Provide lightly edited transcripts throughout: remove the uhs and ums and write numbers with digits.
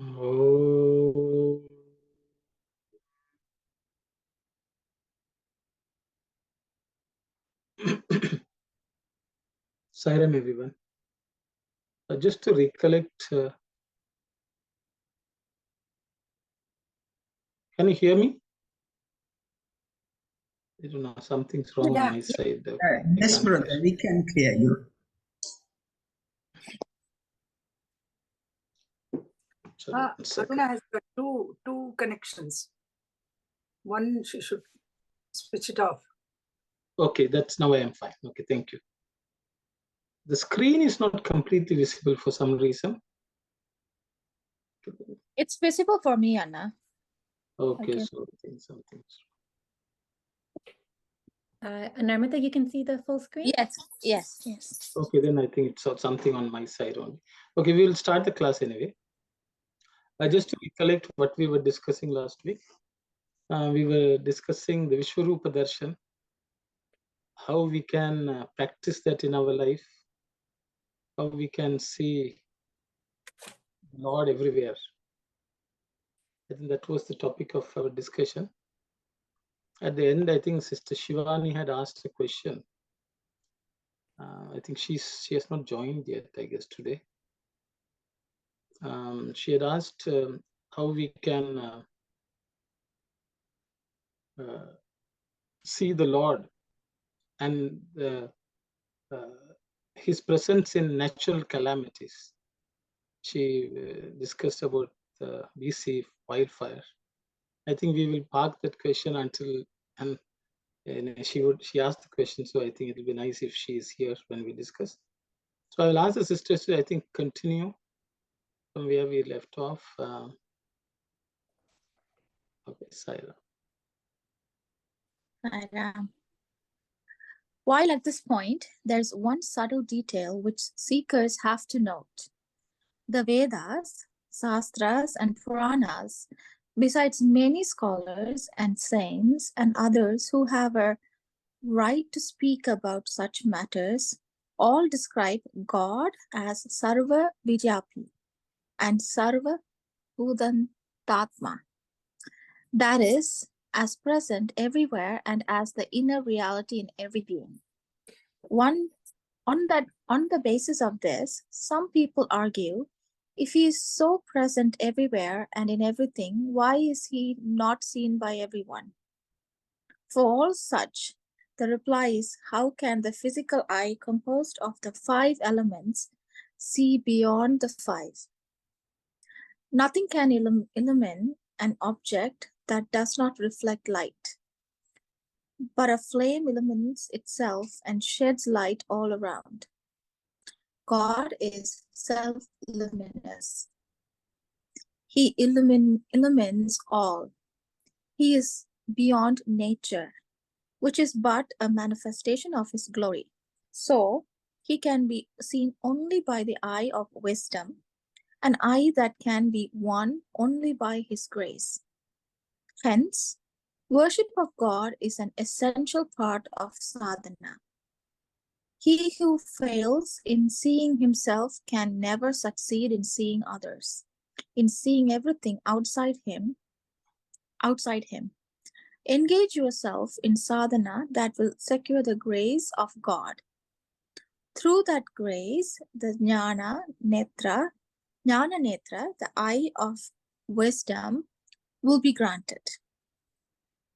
Oh. Sairam, everyone. Just to recollect, can you hear me? I don't know, something's wrong on my side. Yes, brother, we can hear you. Aruna has got two connections. One, she should switch it off. Okay, that's now I am fine. Okay, thank you. The screen is not completely visible for some reason. It's visible for me, Anna. Okay, so I think something's Narmita, you can see the full screen? Yes. okay, then I think it's something on my side only. Okay, we will start the class anyway. Just to recollect what we were discussing last week. We were discussing the Vishwarupa Darshan, how we can practice that in our life, how we can see Lord everywhere. I think that was the topic of our discussion. At the end, I think Sister Shivani had asked a question. I think she has not joined yet, I guess, today. She had asked how we can see the Lord and His presence in natural calamities. She discussed about the BC wildfire. I think we will park that question until and she asked the question, so I think it will be nice if she is here when we discuss. So I will ask the sisters to, I think, continue from where we left off. Okay, Saira. While at this point, there's one subtle detail which seekers have to note. The Vedas, Sastras, and Puranas, besides many scholars and saints and others who have a right to speak about such matters, all describe God as Sarva Vidyapi and Sarva Bhudantatma. That is, as present everywhere and as the inner reality in every being. On the basis of this, some people argue, if he is so present everywhere and in everything, why is he not seen by everyone? For all such, the reply is, how can the physical eye composed of the 5 elements see beyond the 5? Nothing can illumine an object that does not reflect light. But a flame illumines itself and sheds light all around. God is self-luminous. He illumines all. He is beyond nature, which is but a manifestation of his glory. So, he can be seen only by the eye of wisdom, an eye that can be won only by his grace. Hence, worship of God is an essential part of sadhana. He who fails in seeing himself can never succeed in seeing others, in seeing everything outside him. Engage yourself in sadhana that will secure the grace of God. Through that grace, the jnana netra, the eye of wisdom, will be granted.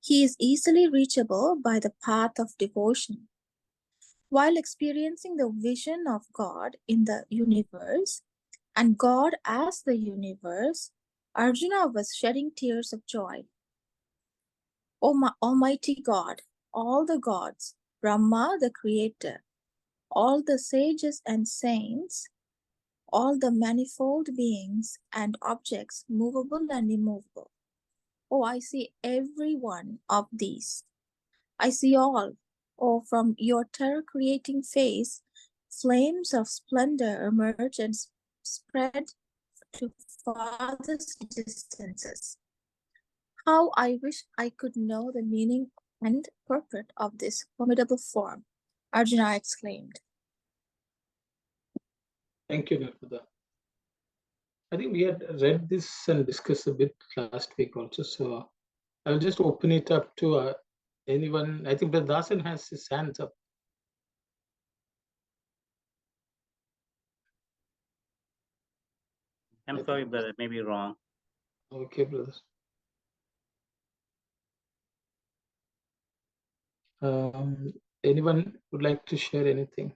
He is easily reachable by the path of devotion. While experiencing the vision of God in the universe and God as the universe, Arjuna was shedding tears of joy. O Almighty God, all the gods, Brahma the creator, all the sages and saints, all the manifold beings and objects, movable and immovable. Oh, I see every one of these. I see all. Oh, from your terror-creating face, flames of splendor emerge and spread to farthest distances. How I wish I could know the meaning and purport of this formidable form, Arjuna exclaimed. Thank you, Narmada. I think we had read this and discussed a bit last week also. So I'll just open it up to anyone. I think Brother Dasan has his hands up. I'm sorry, brother, may be wrong. Okay, brothers. Anyone would like to share anything?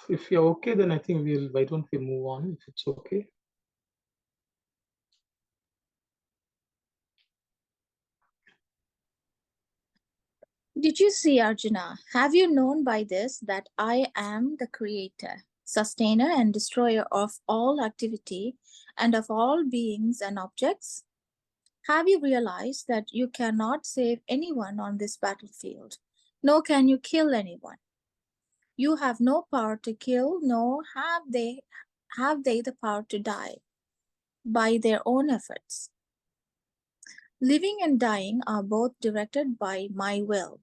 If you're okay, then I think why don't we move on if it's okay? Did you see, Arjuna? Have you known by this that I am the creator, sustainer, and destroyer of all activity and of all beings and objects? Have you realized that you cannot save anyone on this battlefield, nor can you kill anyone? You have no power to kill, nor have they the power to die by their own efforts. Living and dying are both directed by my will.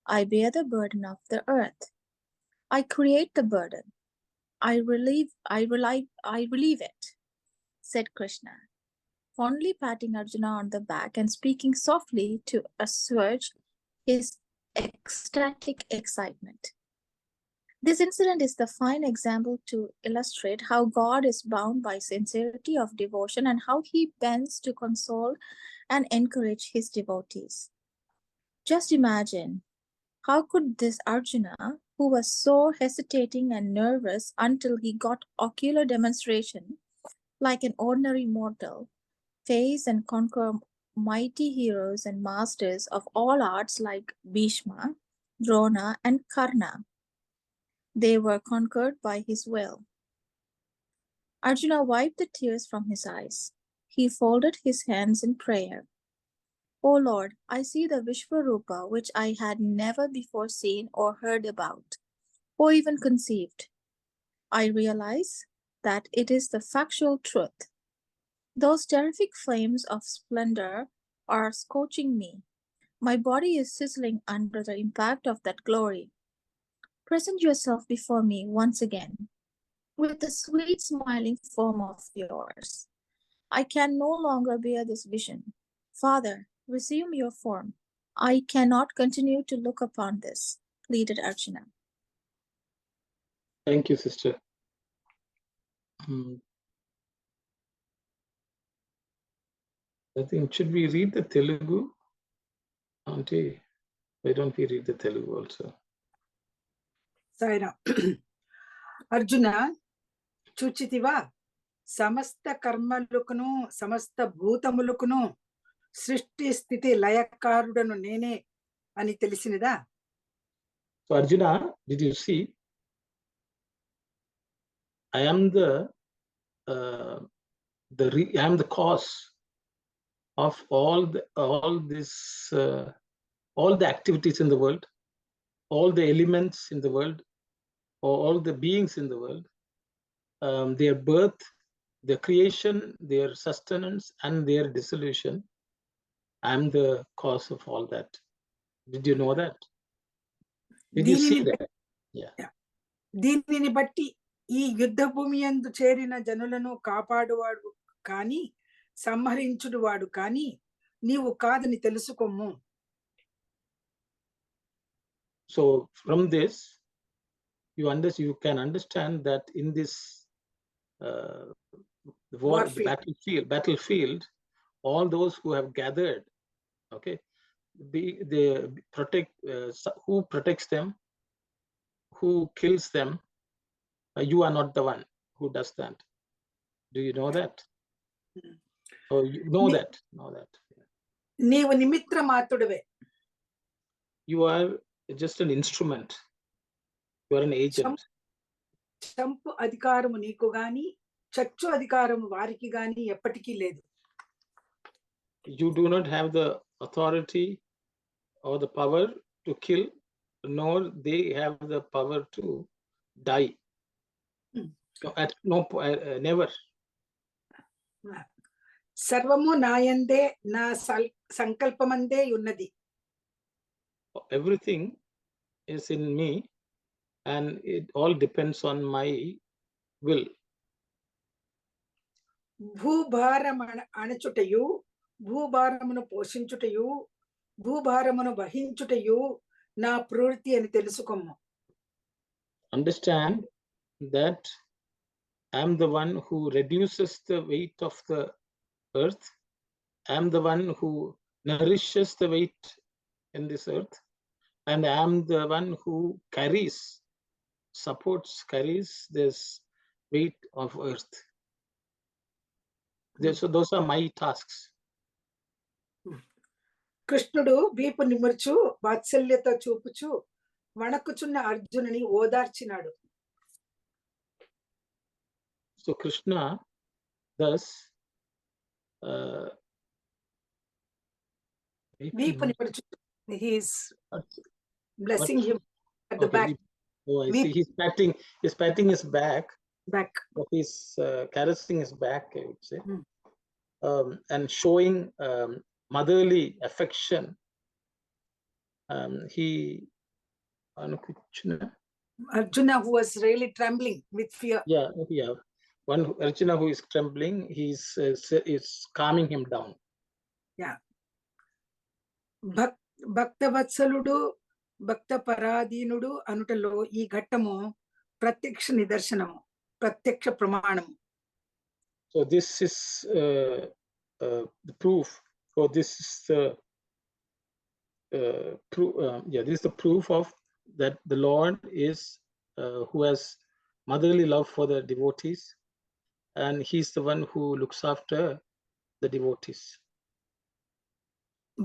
I bear the burden of the earth. I create the burden. I relieve it, said Krishna, fondly patting Arjuna on the back and speaking softly to assuage his ecstatic excitement. This incident is the fine example to illustrate how God is bound by sincerity of devotion and how he bends to console and encourage his devotees. Just imagine, how could this Arjuna, who was so hesitating and nervous until he got ocular demonstration, like an ordinary mortal, face and conquer mighty heroes and masters of all arts like Bhishma, Drona, and Karna? They were conquered by his will. Arjuna wiped the tears from his eyes. He folded his hands in prayer. O Lord, I see the Vishwarupa which I had never before seen or heard about, or even conceived. I realize that it is the factual truth. Those terrific flames of splendor are scorching me. My body is sizzling under the impact of that glory. Present yourself before me once again, with the sweet smiling form of yours. I can no longer bear this vision. Father, resume your form. I cannot continue to look upon this, pleaded Arjuna. Thank you, sister. I think, should we read the Telugu? Auntie, why don't we read the Telugu also? Saira. Arjuna, chuchitiva, samasta karmalukunu, samasta bhutamulukunu, srishti sthiti layakarudanu nene ani telisinida. So Arjuna, did you see? I am the I am the cause of all the activities in the world, all the elements in the world, all the beings in the world, their birth, their creation, their sustenance, and their dissolution. I am the cause of all that. Did you know that? Did you see that? Yeah. దీనిని బట్టి ఈ యుద్ధ భూమి యందు చేరిన జనులను కాపాడువాడు కాని సంహరించుడు వాడు కాని నీవు కాదని తెలుసుకొమ్ము. So from this, you can understand that in this battlefield, all those who have gathered, okay, they protect. Who protects them? Who kills them? You are not the one who does that. Do you know that? Oh, you know that. నీవు నిమిత్త మాత్రుడవే. You are just an instrument. You are an agent. చంపు అధికారము నీకు గాని చచ్చు అధికారము వారికి గాని ఎప్పటికీ లేదు. You do not have the authority or the power to kill, nor they have the power to die. Never. సర్వము నాయందే నా సంకల్పమందే ఉన్నది. Everything is in me and it all depends on my will. భూభారం అణచుటయు, భూభారమును పోషించుటయు, భూభారమును వహించుటయు నా ప్రవృత్తి అని తెలుసుకొమ్ము. Understand that I am the one who reduces the weight of the earth. I am the one who nourishes the weight in this earth, and I am the one who carries this weight of earth. So those are my tasks. కృష్ణుడు వీపు నిముర్చు వాత్సల్యతో చూపుచు వణకుచున్న అర్జునుని ఓదార్చినాడు. So Krishna thus వీపు నిముర్చు, he is blessing him at the back. Oh, I see. He's patting his back. But he's caressing his back, I would say, and showing motherly affection. Arjuna, who was really trembling with fear. Yeah. Arjuna who is trembling, he's calming him down. Yeah. భక్తవత్సలుడు భక్త పరాధీనుడు అనుటలో ఈ ఘట్టము ప్రత్యక్ష నిదర్శనము, ప్రత్యక్ష ప్రమాణము. So this is the proof. So this is the this is the proof of that the Lord is who has motherly love for the devotees, and he's the one who looks after the devotees.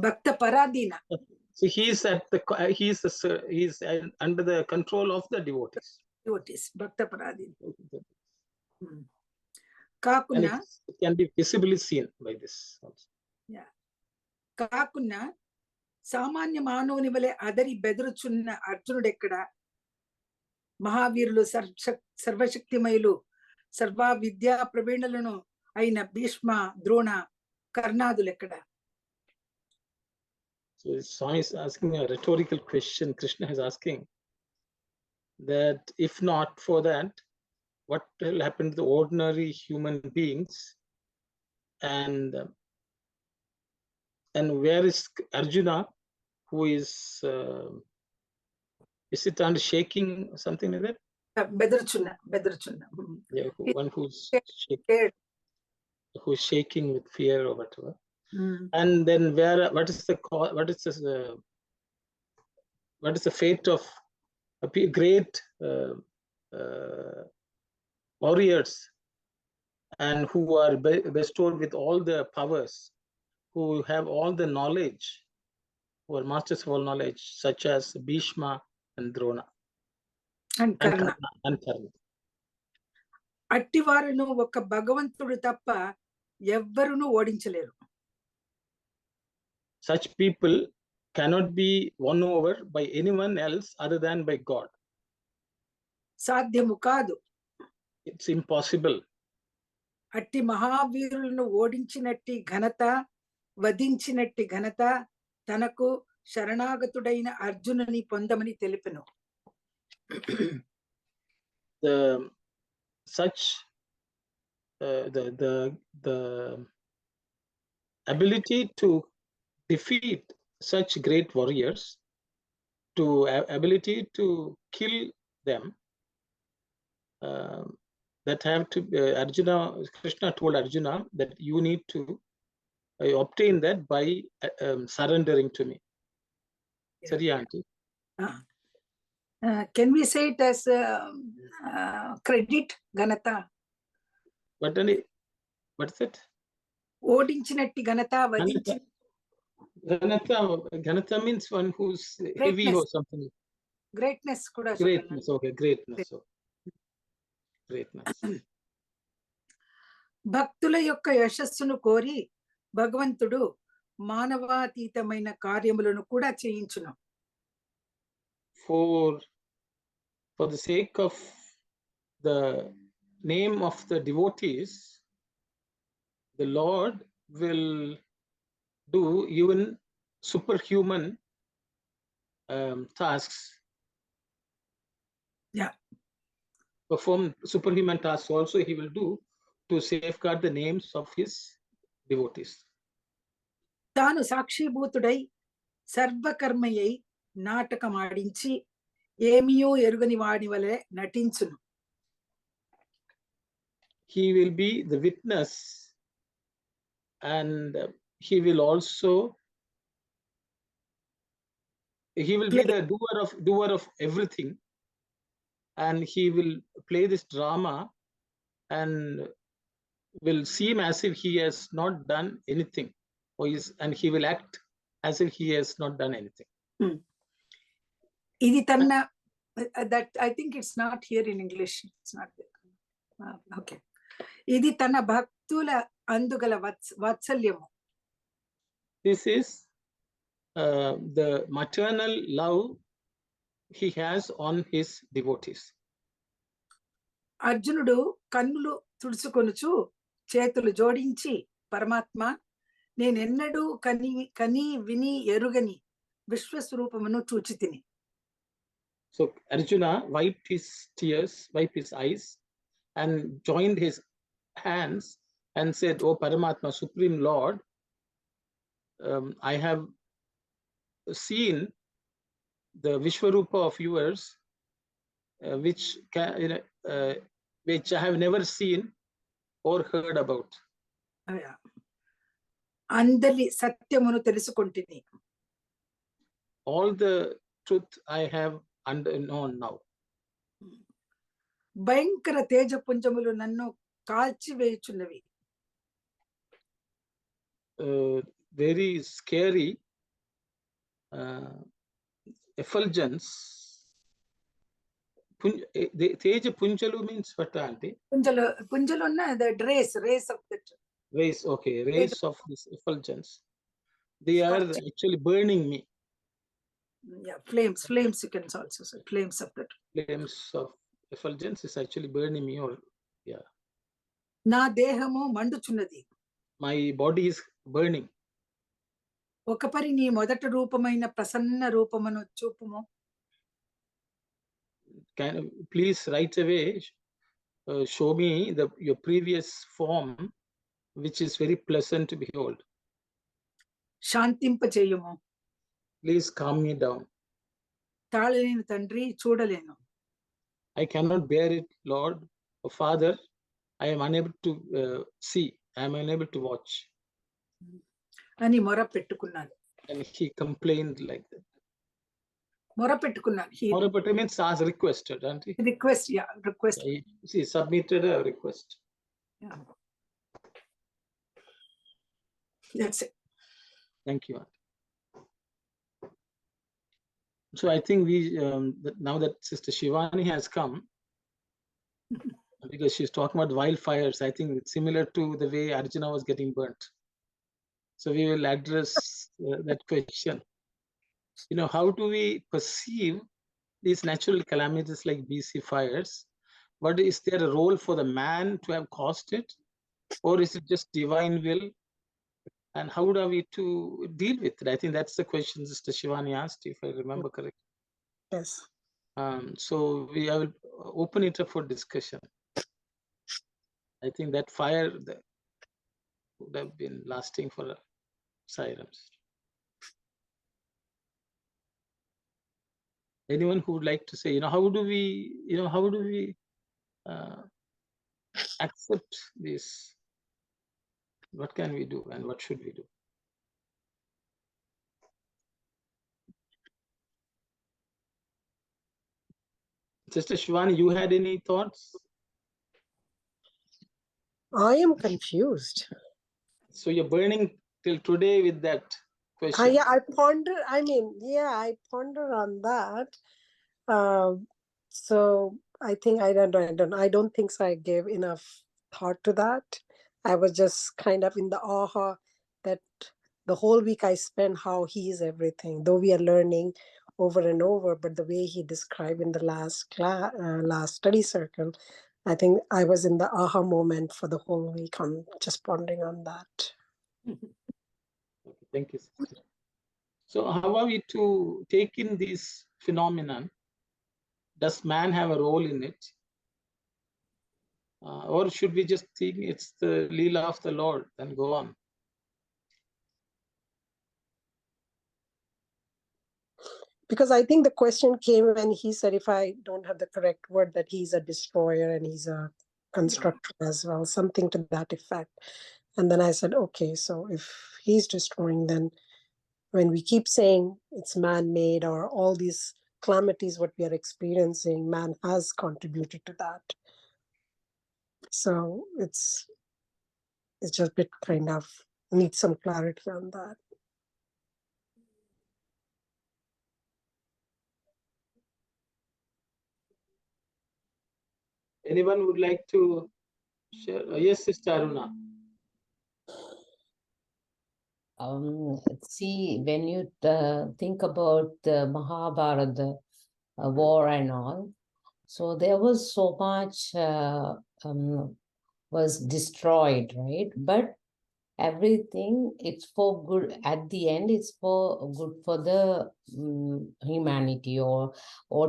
Bhakta Paradina. So he's under the control of the devotees. Bhakta Paradina. Kakuna. It can be visibly seen by this also. Yeah. Kakuna సామాన్య మానవుని వలె అదరి బెదురుచున్న అర్జునుడు ఎక్కడ? మహావీరులు, సర్వశక్తిమయులు, సర్వ విద్యా ప్రవీణులను అయిన భీష్మ, ద్రోణ, కర్ణాదులు ఎక్కడ? So Swami is asking a rhetorical question. Krishna is asking that if not for that, what will happen to the ordinary human beings, and where is Arjuna, who is it under shaking, something like that? Bedruchunna. Yeah, one who's shaking with fear or whatever. And then what is the fate of great warriors, and who are bestowed with all the powers, who have all the knowledge, who are masters of all knowledge, such as Bhishma and Drona and Karna. అట్టివారును ఒక భగవంతుడు తప్ప ఎవ్వరును ఓడించలేరు. Such people cannot be won over by anyone else other than by God. సాధ్యము కాదు. It's impossible. అట్టి మహావీరులను ఓడించినట్టి ఘనత, వధించినట్టి ఘనత తనకు శరణాగతుడైన అర్జునుని పొందమని తెలిపెను. The ability to defeat such great warriors, to ability to kill them, that have to Krishna told Arjuna that you need to obtain that by surrendering to me. Sorry, auntie. Can we say it as credit, Ganata? What is it? ఓడించినట్టి ఘనత, వధించిన Ganata means one who's heavy or something. Greatness kuda. Greatness, okay, greatness. భక్తుల యొక్క యశస్సును కోరి భగవంతుడు మానవాతీతమైన కార్యములను కూడా చేయించును. For the sake of the name of the devotees, the Lord will do even superhuman tasks. Yeah. Perform superhuman tasks also he will do to safeguard the names of his devotees. తాను సాక్షిభూతుడై సర్వకర్మయ్యై నాటకమాడించి ఏమియో ఎరుగని వాడి వలె నటించును. He will be the witness, and he will also be the doer of everything, and he will play this drama and will seem as if he has not done anything, and he will act as if he has not done anything. ఇది తన that I think it's not here in English. It's not there. Okay. ఇది తన భక్తుల అందుగల వాత్సల్యము. This is the maternal love he has on his devotees. అర్జునుడు కన్నులు తుడుచుకొనుచు చేతులు జోడించి పరమాత్మ నేనెన్నడూ కని విని ఎరుగని విశ్వస్వరూపమును చూచితిని. So Arjuna wiped his eyes and joined his hands and said, "Oh Paramatma, Supreme Lord, I have seen the Vishwarupa of yours, which I have never seen or heard about." అందరి సత్యమును తెలుసుకొంటిని. All the truth I have known now. భయంకర తేజపుంజములు నన్ను కాల్చివేయుచున్నవి. Very scary effulgence. Teja punjalu means what, auntie? Punjalu na the rays of that. Rays, okay. Rays of this effulgence. They are actually burning me. Yeah, flames you can also say. Flames of that. Flames of effulgence is actually burning me, or yeah. నా దేహము మండుచున్నది. My body is burning. ఒకపరి నీ మొదటి రూపమైన ప్రసన్న రూపమును చూపుము. Can please right away show me your previous form, which is very pleasant to behold. శాంతింపచేయుము. Please calm me down. తాళలేని తండ్రి చూడలేను. I cannot bear it, Lord or Father. I am unable to see. I am unable to watch. అని మొర పెట్టుకున్నాడు. And he complained like that. మొర పెట్టుకున్నాడు. Morapetta means requested, auntie. Request, yeah, request. He submitted a request. Yeah. That's it. Thank you, auntie. So I think now that Sister Shivani has come, because she's talking about wildfires, I think it's similar to the way Arjuna was getting burnt. So we will address that question. How do we perceive these natural calamities like BC fires? But is there a role for the man to have caused it? Or is it just divine will? And how are we to deal with it? I think that's the question Sister Shivani asked, if I remember correctly. Yes. So I will open it up for discussion. I think that fire would have been lasting for silence. Anyone who would like to say, how do we accept this? What can we do and what should we do? Sister Shivani, you had any thoughts? I am confused. So you're burning till today with that question. Yeah, I ponder on that. So I think I don't think so I gave enough thought to that. I was just kind of in the aha that the whole week I spent how he is everything, though we are learning over and over, but the way he described in the last study circle, I think I was in the aha moment for the whole week. I'm just pondering on that. Okay, thank you, sister. So how are we to take in this phenomenon? Does man have a role in it? Or should we just think it's the Leela of the Lord and go on? Because I think the question came when he said, if I don't have the correct word, that he's a destroyer and he's a constructor as well, something to that effect. And then I said, okay, so if he's destroying, then when we keep saying it's man-made or all these calamities, what we are experiencing, man has contributed to that. So it's just a bit kind of need some clarity on that. Anyone would like to share? Yes, Sister Aruna. See, when you think about the Mahabharata war and all, so there was so much was destroyed, right? But everything, it's for good. At the end, it's for good for the humanity, or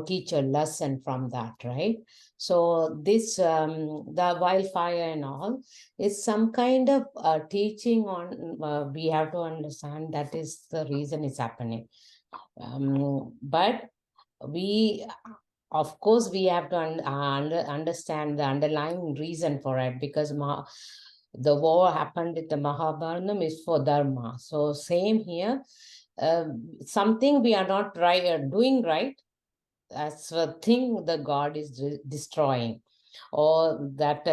teach a lesson from that, right? So this the wildfire and all is some kind of teaching on. We have to understand that is the reason it's happening. But we, of course, we have to understand the underlying reason for it, because the war happened with the Mahabharata is for Dharma. So same here, something we are not doing right, that's a thing the God is destroying. Or that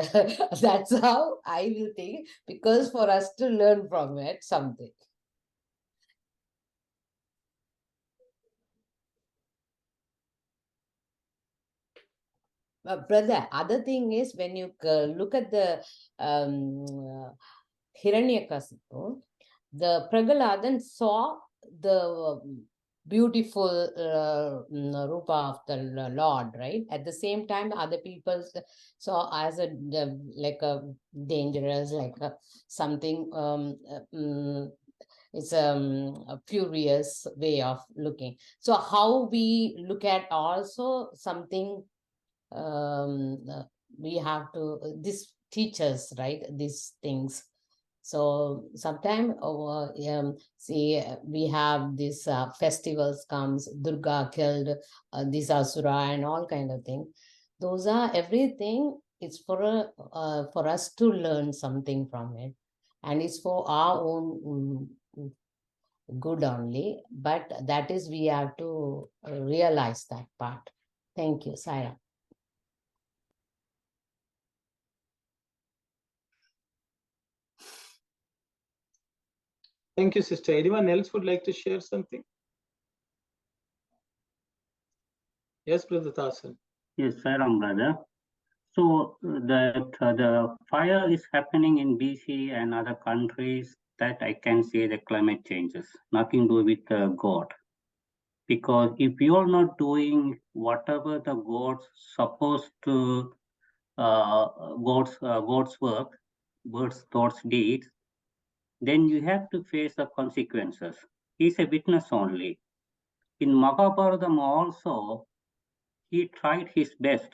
that's how I will think, because for us to learn from it something. Brother, other thing is, when you look at the Hiranyakasipu, the Pragaladan saw the beautiful Rupa of the Lord, right? At the same time, other people saw as a like a dangerous, like something. It's a furious way of looking. So how we look at also something. We have to, this teaches, right, these things. So sometime see, we have these festivals comes, Durga killed this asura and all kind of thing. Those are everything. It's for us to learn something from it, and it's for our own good only. But that is, we have to realize that part. Thank you, Saira. Thank you, sister. Anyone else would like to share something? Yes, Brother Tasan. Yes, Sairam, brother. So the fire is happening in BC and other countries, that I can say the climate changes, nothing to do with God. Because if you are not doing whatever the God's supposed to, God's work, God's thoughts, deeds, then you have to face the consequences. He's a witness only. In Mahabharata also, he tried his best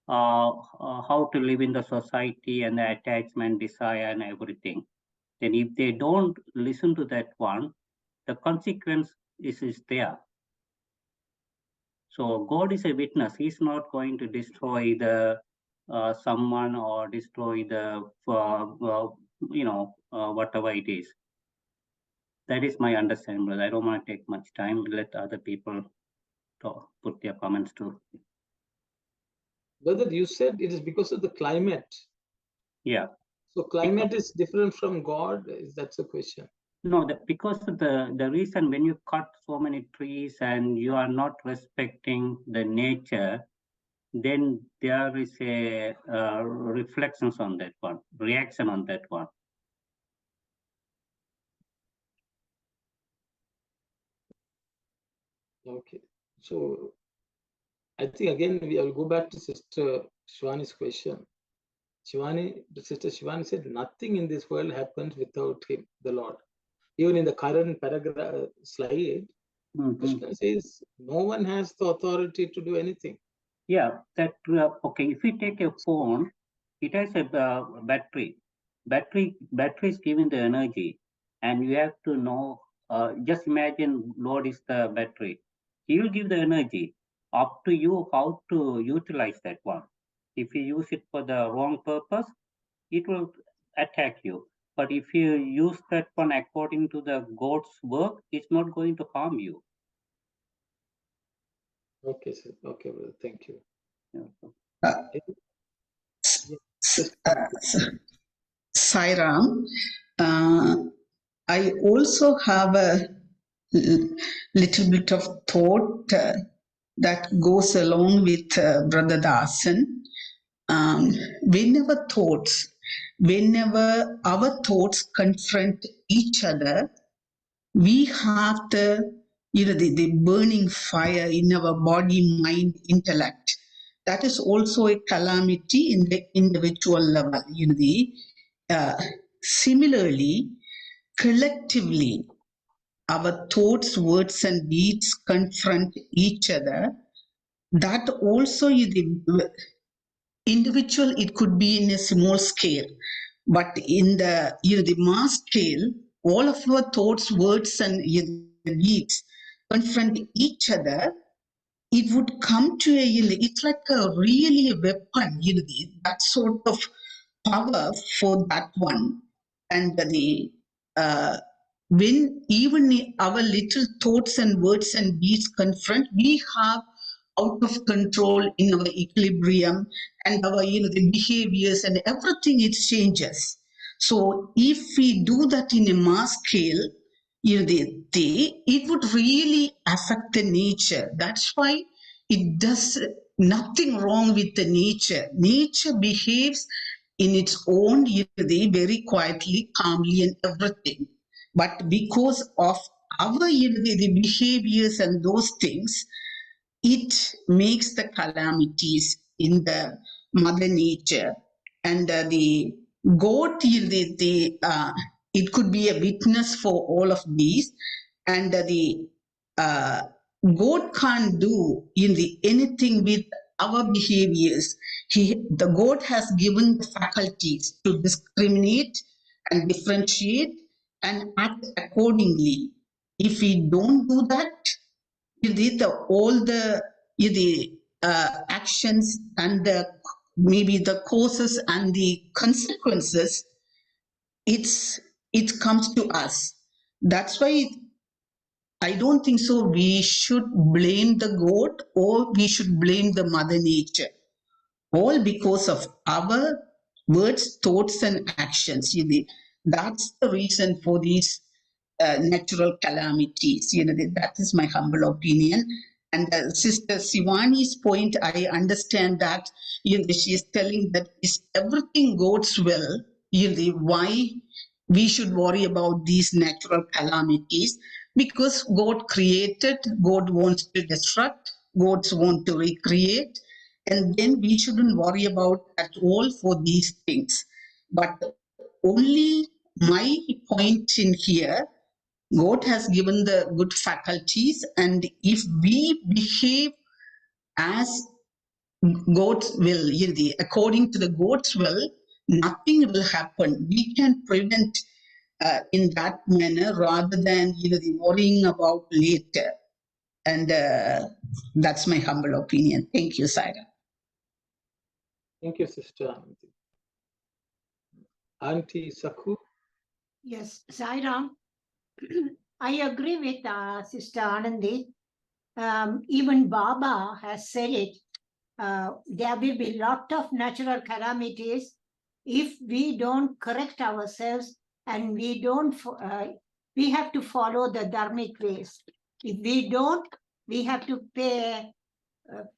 how to live in the society and the attachment, desire, and everything. Then if they don't listen to that one, the consequence is there. So God is a witness. He's not going to destroy the someone or destroy the whatever it is. That is my understanding, brother. I don't want to take much time. Let other people talk, put their comments too. Brother, you said it is because of the climate. Yeah. So climate is different from God? Is that the question? No, because of the reason, when you cut so many trees and you are not respecting the nature, then there is a reflections on that one, reaction on that one. Okay. So I think again we will go back to Sister Shwani's question. Sister Shivani said, nothing in this world happens without him, the Lord. Even in the current paragraph slide, Krishna says, no one has the authority to do anything. Yeah, that okay. If you take a phone, it has a battery. Battery is giving the energy, and you have to know. Just imagine, Lord is the battery. He will give the energy. Up to you how to utilize that one. If you use it for the wrong purpose, it will attack you. But if you use that one according to the God's work, it's not going to harm you. Okay, sir. Okay, well, thank you. Sairam, I also have a little bit of thought that goes along with Brother Dasan. Whenever our thoughts confront each other, we have the burning fire in our body, mind, intellect. That is also a calamity in the individual level. Similarly, collectively, our thoughts, words, and deeds confront each other. That also is the individual. It could be in a small scale, but in the mass scale, all of our thoughts, words, and deeds confront each other. It would come to it's like a really a weapon, that sort of power for that one. And when even our little thoughts and words and deeds confront, we have out of control in our equilibrium and our the behaviors and everything, it changes. So if we do that in a mass scale, it would really affect the nature. That's why it does nothing wrong with the nature. Nature behaves in its own very quietly, calmly, and everything. But because of our the behaviors and those things, it makes the calamities in the mother nature. And the goat, it could be a witness for all of these. And the goat can't do anything with our behaviors. The goat has given the faculties to discriminate and differentiate and act accordingly. If we don't do that, all the actions and maybe the causes and the consequences, it comes to us. That's why I don't think so we should blame the goat or we should blame the mother nature, all because of our words, thoughts, and actions. That's the reason for these natural calamities. That is my humble opinion. And Sister Sivani's point, I understand that she is telling that if everything goes well, why we should worry about these natural calamities? Because God created, God wants to destruct, God wants to recreate, and then we shouldn't worry about at all for these things. But only my point in here, God has given the good faculties, and if we behave as God's will, according to the God's will, nothing will happen. We can prevent in that manner rather than worrying about later. And that's my humble opinion. Thank you, Saira. Thank you, Sister Ananthi. Auntie Sakhu. Yes, Sairam, I agree with Sister Anandi. Even Baba has said it. There will be a lot of natural calamities if we don't correct ourselves and we don't. We have to follow the dharmic ways. If we don't, we have to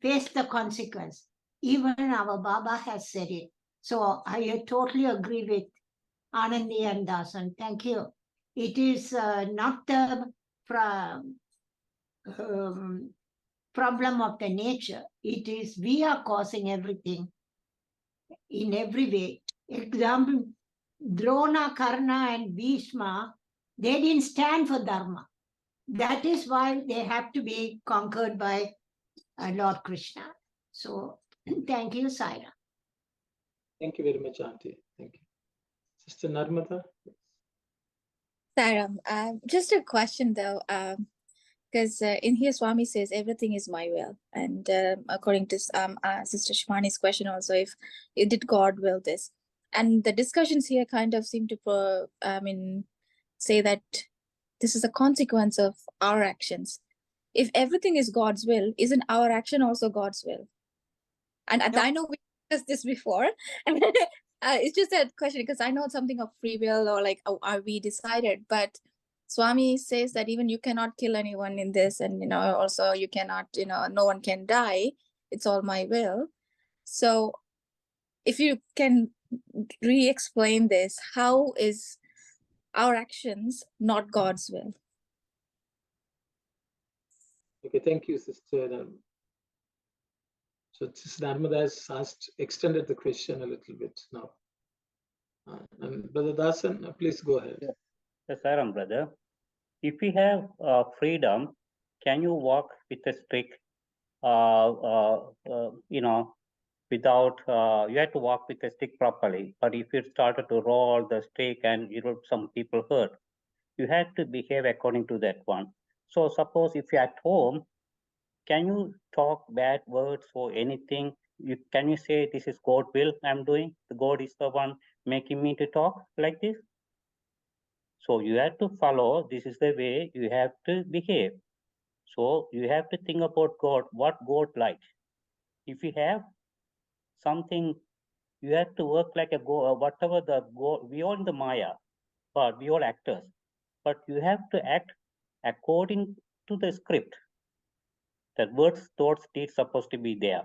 face the consequence. Even our Baba has said it. So I totally agree with Anandi and Dasan. Thank you. It is not the problem of the nature. It is we are causing everything. in every way. Example, Drona, Karna, and Bhishma, they didn't stand for Dharma. That is why they have to be conquered by Lord Krishna. So, thank you, Saira. Thank you very much, Auntie. Thank you. Sister Narmada? Sarah, just a question though, because in here Swami says everything is my will, and according to Sister Shivani's question also, if did God will this, and the discussions here kind of seem to say that this is a consequence of our actions. If everything is God's will, isn't our action also God's will? And No. I know we discussed this before. It's just a question because I know something of free will or like, are we decided? But Swami says that even you cannot kill anyone in this, and also you cannot, no one can die. It's all my will. So if you can re-explain this, how is our actions not God's will? Okay, thank you, Sister. So Sister Narmada has extended the question a little bit now. And Brother Dasan, please go ahead. Yes, Saram, brother. If we have freedom, can you walk with a stick, without, you have to walk with a stick properly. But if you started to roll the stick and some people hurt, you have to behave according to that one. So suppose if you're at home, can you talk bad words or anything? Can you say this is God will I'm doing? The God is the one making me to talk like this? So you have to follow, this is the way you have to behave. So you have to think about God, what God likes. If you have something, you have to work like a God, whatever the God, we all in the Maya, but we all actors. But you have to act according to the script. That words, thoughts, deeds supposed to be there.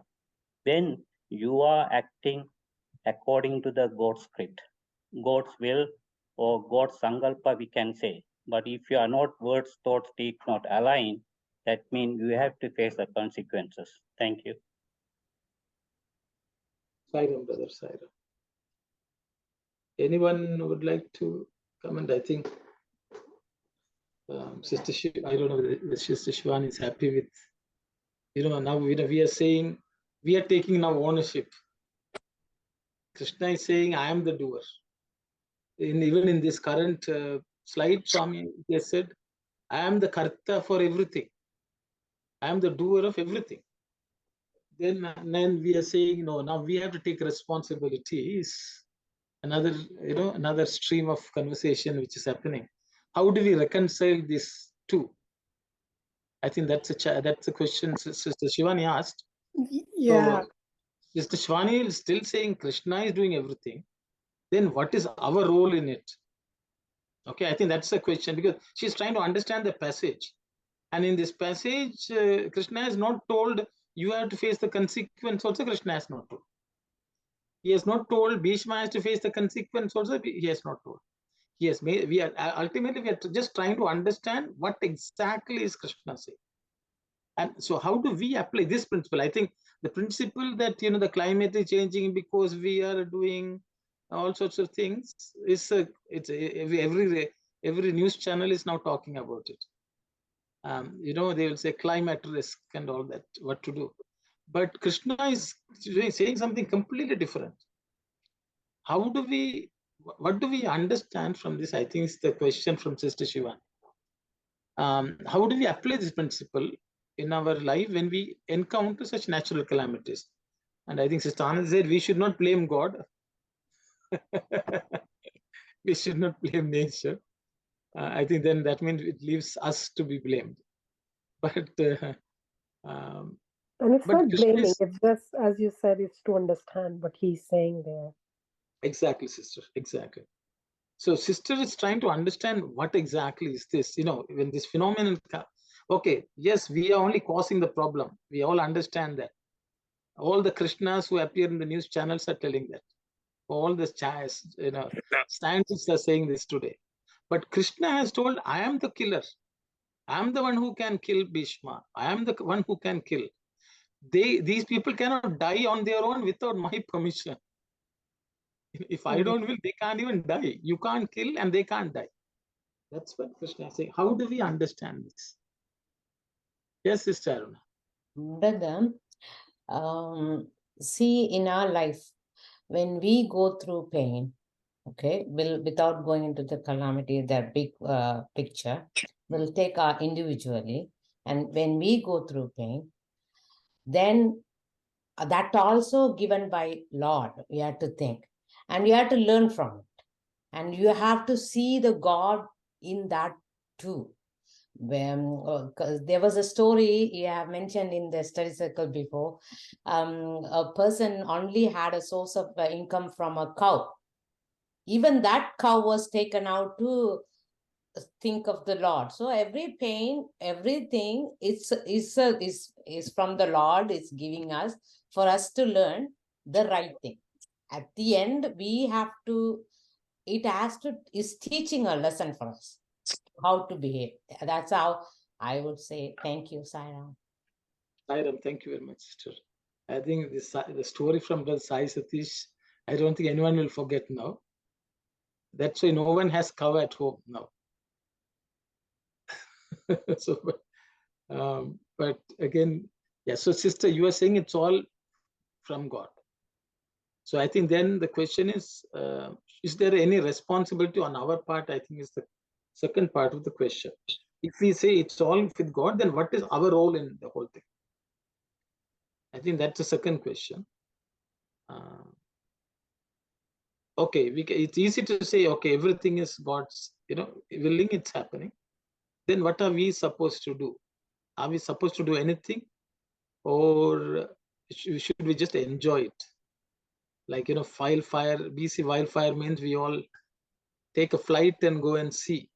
When you are acting according to the God's script, God's will or God's sankalpa, we can say. But if you are not words, thoughts, deeds not aligned, that means you have to face the consequences. Thank you. Sairam, Brother Sairam. Anyone would like to comment? I think Sister I don't know whether Sister Shivani is happy with, now we are saying, we are taking now ownership. Krishna is saying, I am the doer. Even in this current slide, Swami has said, I am the karta for everything. I am the doer of everything. Then we are saying, now we have to take responsibility. Is another stream of conversation which is happening. How do we reconcile these two? I think that's a question Sister Shivani asked. Yeah. So, Sister Shivani is still saying Krishna is doing everything. Then what is our role in it? Okay, I think that's the question, because she's trying to understand the passage. And in this passage, Krishna is not told you have to face the consequence. Also, Krishna has not told. He has not told Bhishma has to face the consequence. Also, he has not told. He has made. We are ultimately we are just trying to understand what exactly is Krishna saying. And so, how do we apply this principle? I think the principle that the climate is changing because we are doing all sorts of things is every news channel is now talking about it. They will say climate risk and all that, what to do. But Krishna is saying something completely different. What do we understand from this? I think it's the question from Sister Shivan. How do we apply this principle in our life when we encounter such natural calamities? And I think Sister Anand said we should not blame God. We should not blame nature. I think then that means it leaves us to be blamed. But and it's not blaming, it's just, as you said, it's to understand what he's saying there. Exactly, sister, exactly. So sister is trying to understand what exactly is this, when this phenomenon, okay, yes, we are only causing the problem. We all understand that. All the Krishnas who appear in the news channels are telling that. All the scientists are saying this today. But Krishna has told, I am the killer. I am the one who can kill Bhishma. I am the one who can kill. These people cannot die on their own without my permission. If I don't will, they can't even die. You can't kill and they can't die. That's what Krishna is saying. How do we understand this? Yes, Sister Aruna. Brother, see, in our life, when we go through pain, okay, without going into the calamity, that big picture, we'll take our individually. And when we go through pain, then that also given by Lord, we have to think. And you have to learn from it. And you have to see the God in that too. When there was a story you have mentioned in the study circle before, a person only had a source of income from a cow. Even that cow was taken out to think of the Lord. So every pain, everything is from the Lord. It's giving us for us to learn the right thing. At the end, we have to. It has to is teaching a lesson for us how to behave. That's how I would say. Thank you, Sairam. Sairam, thank you very much, sister. I think the story from the Sai Satish, I don't think anyone will forget now. That's why no one has cow at home now. So, but again, yeah. So, sister, you are saying it's all from God. So I think then the question is there any responsibility on our part? I think is the second part of the question. If we say it's all with God, then what is our role in the whole thing? I think that's the second question. Okay, it's easy to say, okay, everything is God's, willing, it's happening. Then what are we supposed to do? Are we supposed to do anything, or should we just enjoy it? Like, BC wildfire means we all take a flight and go and see,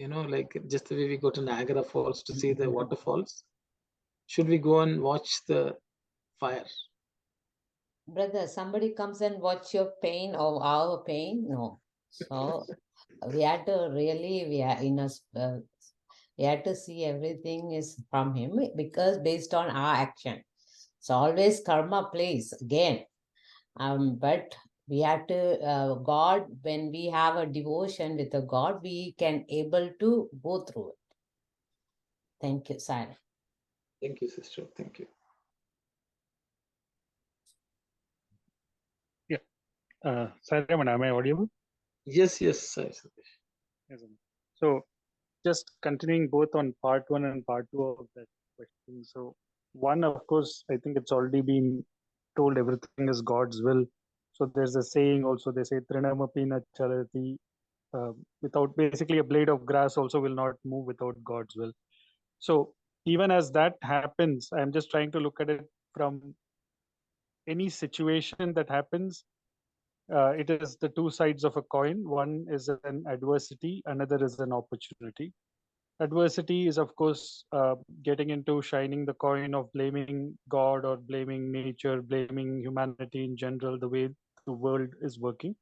like just the way we go to Niagara Falls to see the waterfalls. Should we go and watch the fire? Brother, somebody comes and watch your pain or our pain? No. So we had to really, we had to see everything is from him, because based on our action. So always karma plays again. But we have to, God, when we have a devotion with a God, we can able to go through it. Thank you, Sai. Thank you, sister. Thank you. Sairam, am I audible? Yes, sir. Yes. So just continuing both on part 1 and part 2 of that question. So one, of course, I think it's already been told, everything is God's will. So there's a saying also, they say, Trinamapina Charati, without basically a blade of grass also will not move without God's will. So even as that happens, I'm just trying to look at it from any situation that happens. It is the two sides of a coin. One is an adversity, another is an opportunity. Adversity is, of course, getting into shining the coin of blaming God or blaming nature, blaming humanity in general, the way the world is working.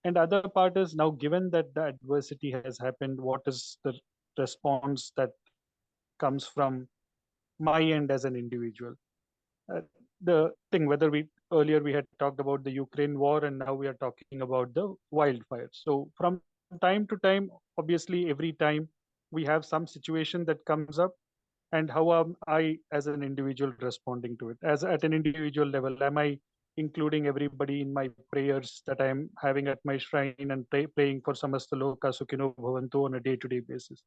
And other part is, now given that the adversity has happened, what is the response that comes from my end as an individual? The thing, whether earlier we had talked about the Ukraine war, and now we are talking about the wildfires. So from time to time, obviously every time we have some situation that comes up, and how am I as an individual responding to it? As at an individual level, am I including everybody in my prayers that I am having at my shrine and praying for samasta loka sukhino bhavantu on a day-to-day basis?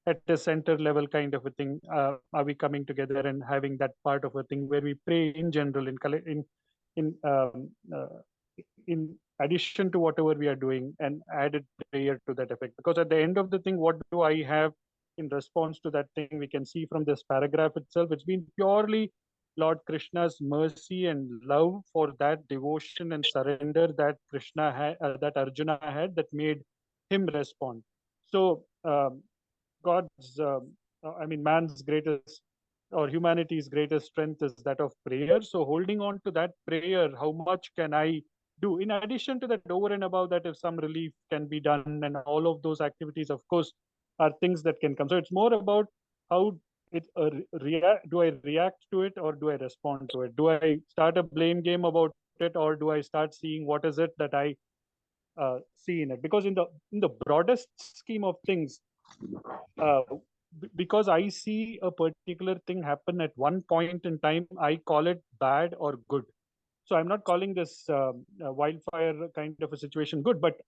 At the center level kind of a thing, are we coming together and having that part of a thing where we pray in general, in addition to whatever we are doing, and added prayer to that effect? Because at the end of the thing, what do I have in response to that thing? We can see from this paragraph itself, it's been purely Lord Krishna's mercy and love for that devotion and surrender that Krishna had, that Arjuna had, that made him respond. So God's, man's greatest or humanity's greatest strength is that of prayer. So holding on to that prayer, how much can I do? In addition to that, over and above that, if some relief can be done, and all of those activities, of course, are things that can come. So it's more about how do I react to it, or do I respond to it? Do I start a blame game about it, or do I start seeing what is it that I see in it, because in the broadest scheme of things, because I see a particular thing happen at one point in time, I call it bad or good. So I'm not calling this wildfire kind of a situation good, but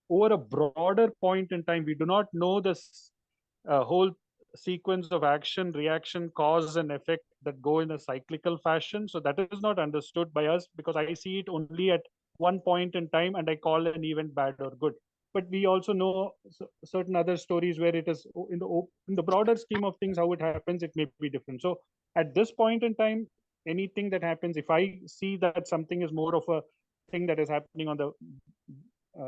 over a broader point in time, we do not know this whole sequence of action, reaction, cause and effect that go in a cyclical fashion. So that is not understood by us, because I see it only at one point in time and I call an event bad or good. But we also know certain other stories where it is in the broader scheme of things, how it happens, it may be different. So at this point in time, anything that happens, if I see that something is more of a thing that is happening on the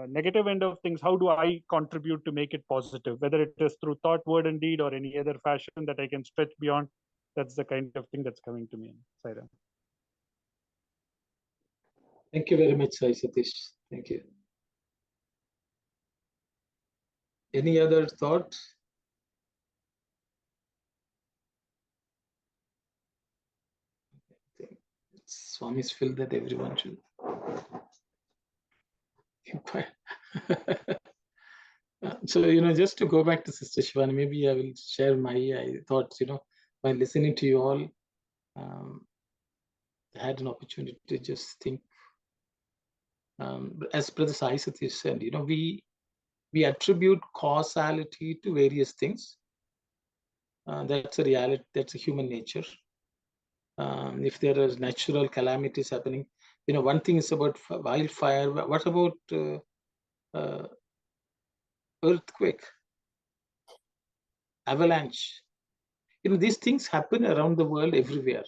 negative end of things, how do I contribute to make it positive, whether it is through thought, word and deed, or any other fashion that I can stretch beyond? That's the kind of thing that's coming to me, Sai Ram. Thank you very much, Sai Satish. Thank you. Any other thought? I think Swami's feel that everyone should. So, just to go back to Sister Shivani, maybe I will share my thoughts, while listening to you all. I had an opportunity to just think. As Brother Sai Satish said, we attribute causality to various things. That's a reality, that's a human nature. If there are natural calamities happening, one thing is about wildfire. What about earthquake, avalanche? These things happen around the world everywhere.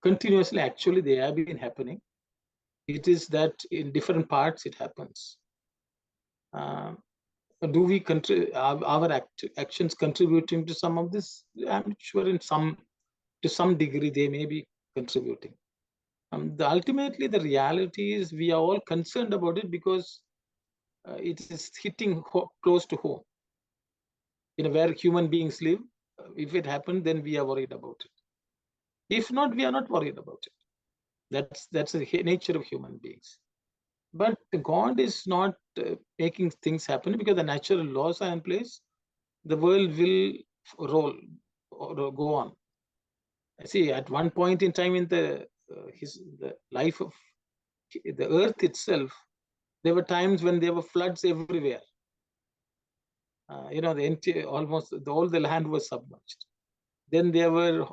Continuously, actually, they have been happening. It is that in different parts it happens. Do we our actions contributing to some of this? I'm sure to some degree they may be contributing. Ultimately, the reality is we are all concerned about it because it is hitting close to home. Where human beings live, if it happened, then we are worried about it. If not, we are not worried about it. That's the nature of human beings. But God is not making things happen because the natural laws are in place. The world will roll or go on. See, at one point in time in the life of the earth itself, there were times when there were floods everywhere. Almost all the land was submerged. Then there were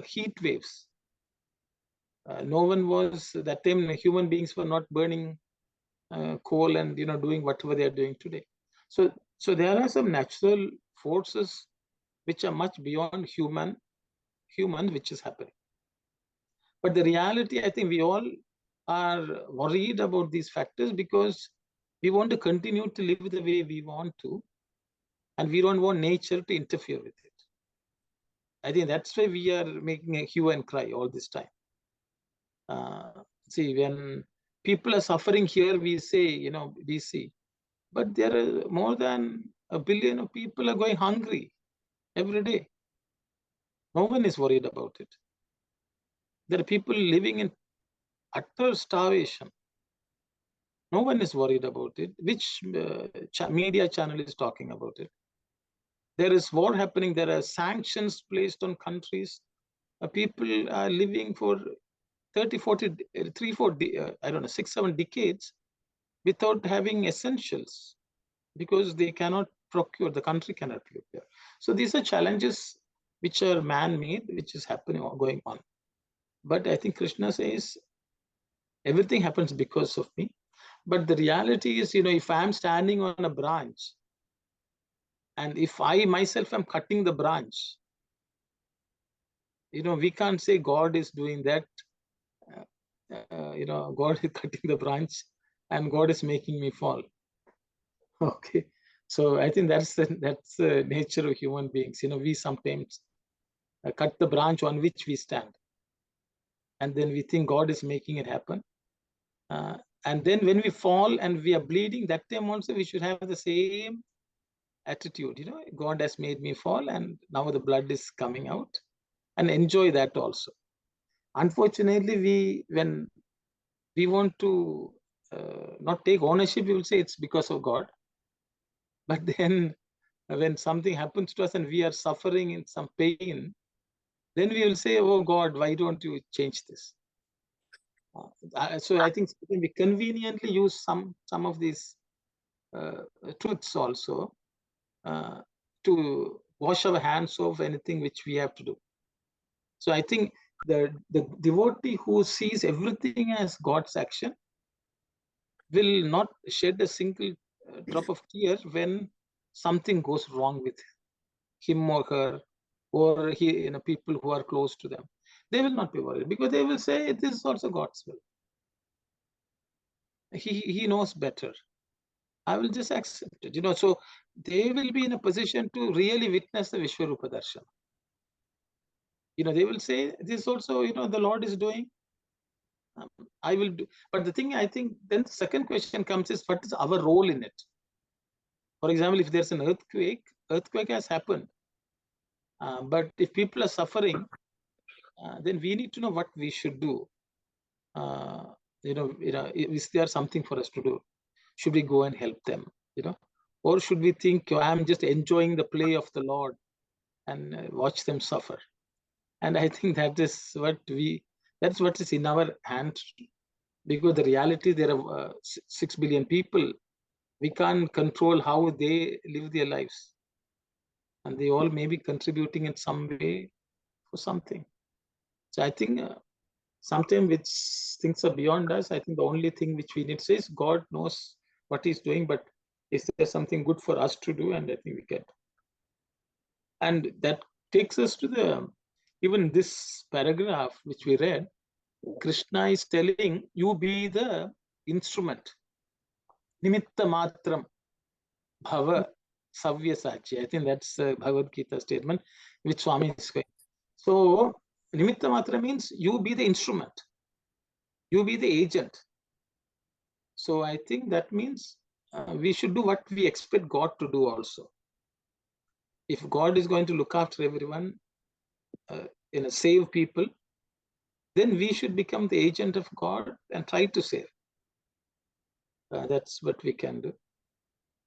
heat waves. No one was, that time human beings were not burning coal and doing whatever they are doing today. So there are some natural forces which are much beyond human which is happening. But the reality, I think we all are worried about these factors because we want to continue to live the way we want to, and we don't want nature to interfere with it. I think that's why we are making a hue and cry all this time. See, when people are suffering here, we say, we see, but there are more than 1 billion of people are going hungry every day. No one is worried about it. There are people living in utter starvation. No one is worried about it. Which media channel is talking about it? There is war happening. There are sanctions placed on countries. People are living for 30, 40, 3, 4, 6, 7 decades without having essentials because they cannot procure, the country cannot procure. So these are challenges which are man-made, which is happening or going on. But I think Krishna says, everything happens because of me. But the reality is, if I'm standing on a branch, and if I myself am cutting the branch, we can't say God is doing that. God is cutting the branch and God is making me fall. Okay. So I think that's the nature of human beings. We sometimes cut the branch on which we stand. And then we think God is making it happen. And then when we fall and we are bleeding, that time also we should have the same attitude. God has made me fall and now the blood is coming out, and enjoy that also. Unfortunately, when we want to not take ownership. We will say it's because of God. But then when something happens to us and we are suffering in some pain, then we will say, oh God, why don't you change this? So I think we conveniently use some of these truths also to wash our hands of anything which we have to do. So I think the devotee who sees everything as God's action will not shed a single drop of tear when something goes wrong with him or her, or people who are close to them. They will not be worried, because they will say this is also God's will. He knows better. I will just accept it. So they will be in a position to really witness the Vishwarupa Darshan. They will say this also, the Lord is doing. I will do. But the thing, I think, then the second question comes is, what is our role in it? For example, if there's an earthquake has happened. But if people are suffering, then we need to know what we should do. Is there something for us to do? Should we go and help them? Or should we think, I'm just enjoying the play of the Lord and watch them suffer? And I think that's what is in our hands. Because the reality, there are 6 billion people. We can't control how they live their lives. And they all may be contributing in some way for something. So I think sometimes which things are beyond us, I think the only thing which we need to say is God knows what he's doing, but is there something good for us to do? And I think we can. And that takes us to even this paragraph which we read. Krishna is telling you be the instrument. Nimitta matram bhava savyasachi. I think that's a Bhagavad Gita statement which Swami is saying. So nimitta matra means you be the instrument. You be the agent. So I think that means we should do what we expect God to do also. If God is going to look after everyone, save people, then we should become the agent of God and try to save. That's what we can do.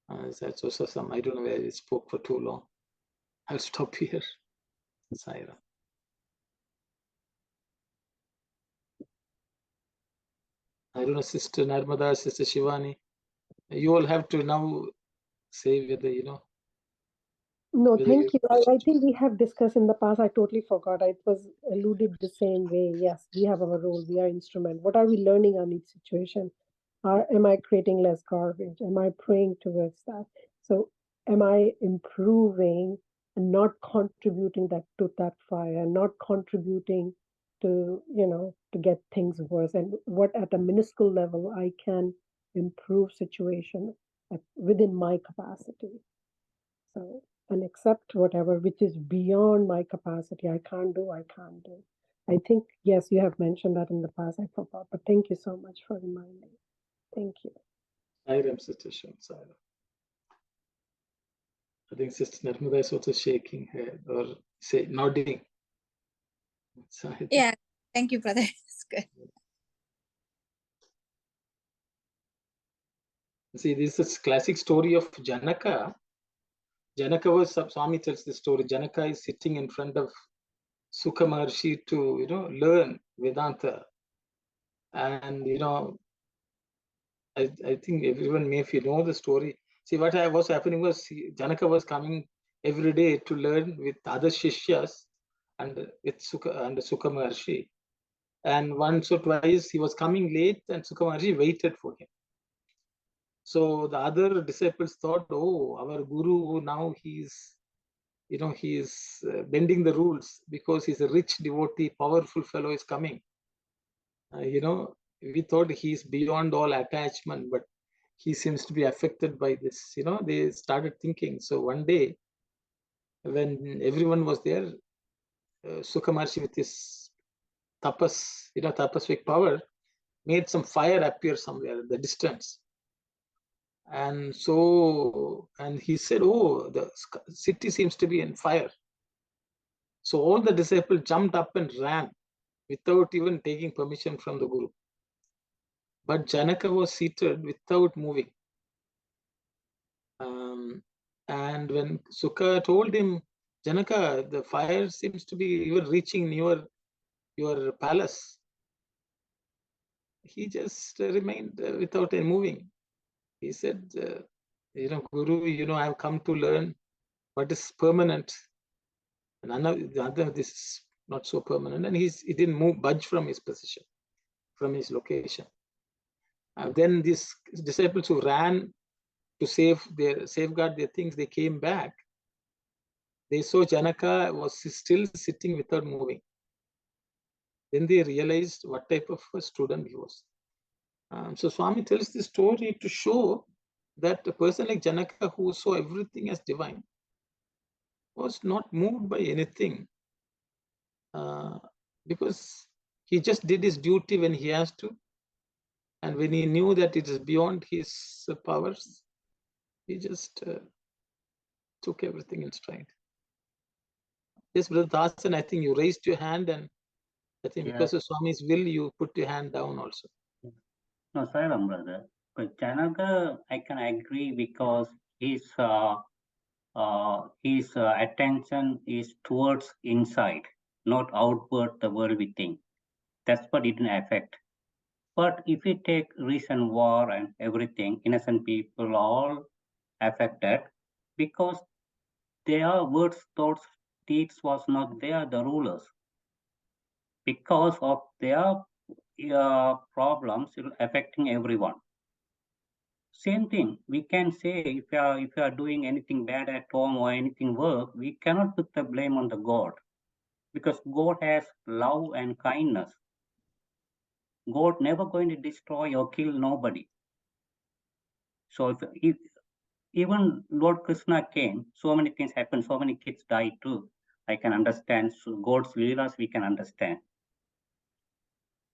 That's also I don't know where I spoke for too long. I'll stop here. Saira. I don't know, Sister Narmada, Sister Shivani. You all have to now say whether, No, whether thank you. I think we have discussed in the past. I totally forgot. It was alluded the same way. Yes, we have our role. We are instrument. What are we learning on each situation? Am I creating less garbage? Am I praying towards that? So am I improving and not contributing to that fire, not contributing to, to get things worse? And what at a minuscule level I can improve situation within my capacity. So, and accept whatever which is beyond my capacity. I can't do. I think, yes, you have mentioned that in the past. I forgot, but thank you so much for reminding. Thank you. I am Sister Saira. I think Sister Narmada is also shaking her head or nodding. So yeah, thank you, brother. It's good. See, this is a classic story of Janaka. Janaka was, Swami tells the story. Janaka is sitting in front of Sukha Maharshi to, learn Vedanta. And, I think everyone may, if you know the story. See, what was happening was Janaka was coming every day to learn with other Shishyas and with Sukha Maharshi. And once or twice he was coming late and Sukha Maharshi waited for him. So the other disciples thought, oh, our Guru, now he is bending the rules because he's a rich devotee, powerful fellow is coming. We thought he's beyond all attachment, but he seems to be affected by this. They started thinking. So one day, when everyone was there, Sukha Maharshi with his tapas, tapasvic power, made some fire appear somewhere in the distance. And he said, oh, the city seems to be in fire. So all the disciples jumped up and ran without even taking permission from the Guru. but Janaka was seated without moving. And when Sukha told him, Janaka, the fire seems to be even reaching near your palace, he just remained without any moving. He said, Guru, I've come to learn what is permanent. None of this is not so permanent. And he didn't budge from his position, from his location. Then these disciples who ran to safeguard their things, they came back. They saw Janaka was still sitting without moving. Then they realized what type of a student he was. So Swami tells this story to show that a person like Janaka, who saw everything as divine, was not moved by anything, because he just did his duty when he has to, and when he knew that it is beyond his powers, he just took everything in stride. Yes, Brother Dasan, I think you raised your hand, and I think because of Swami's will, you put your hand down also. No, Sairam, brother. But Janaka, I can agree because his attention is towards inside, not outward the world we think. That's what it didn't affect. But if we take recent war and everything, innocent people all affected because their words, thoughts, deeds was not there, the rulers. Because of their problems affecting everyone. Same thing, we can say if you are doing anything bad at home or anything work, we cannot put the blame on the God, because God has love and kindness. God never going to destroy or kill nobody. So if even Lord Krishna came, so many things happened, so many kids died too. I can understand. So God's leelas we can understand.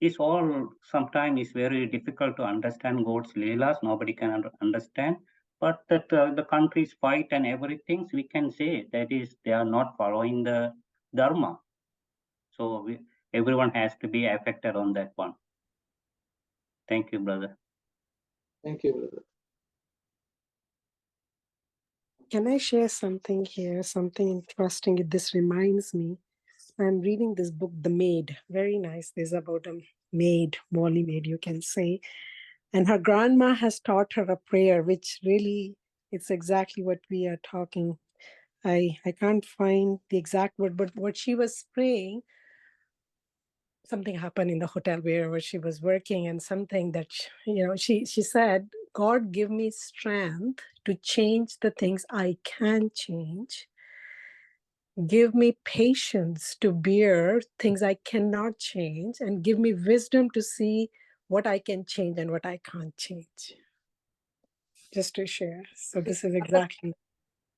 It's all sometimes it's very difficult to understand God's leelas. Nobody can understand. But that the countries fight and everything, we can say that is they are not following the dharma. So everyone has to be affected on that one. Thank you, brother. Thank you, brother. Can I share something here? Something interesting. This reminds me. I'm reading this book, The Maid. Very nice. There's about a maid, Molly maid, you can say. And her grandma has taught her a prayer, which really, it's exactly what we are talking. I can't find the exact word, but what she was praying, something happened in the hotel where she was working, and something that, she said, God, give me strength to change the things I can change. Give me patience to bear things I cannot change, and give me wisdom to see what I can change and what I can't change. Just to share. So this is exactly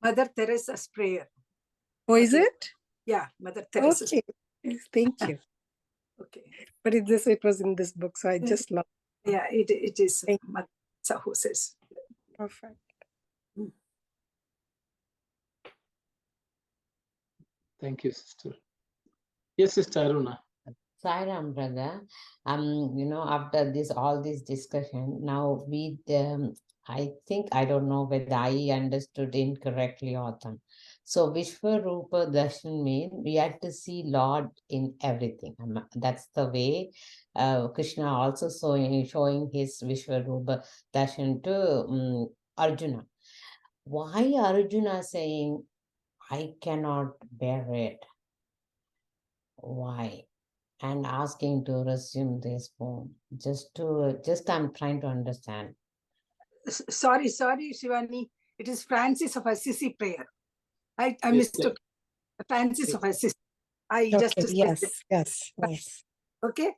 Mother Teresa's prayer. Oh, is it? Yeah, Mother Teresa. Okay. Thank you. Okay. But it was in this book, so I just love it. Yeah, it is Mother Teresa who says. Perfect. Thank you, sister. Yes, Sister Aruna. Sairam, brother. After all this discussion, now I think I don't know whether I understood incorrectly or not. So Vishwarupa Darshan means we have to see Lord in everything. That's the way Krishna also showing his Vishwarupa Darshan to Arjuna. Why Arjuna saying, I cannot bear it? Why? And asking to resume this poem. I'm trying to understand. Sorry, Shivani. It is Francis of Assisi prayer. I mistook. Francis of Assisi. Yes. Okay.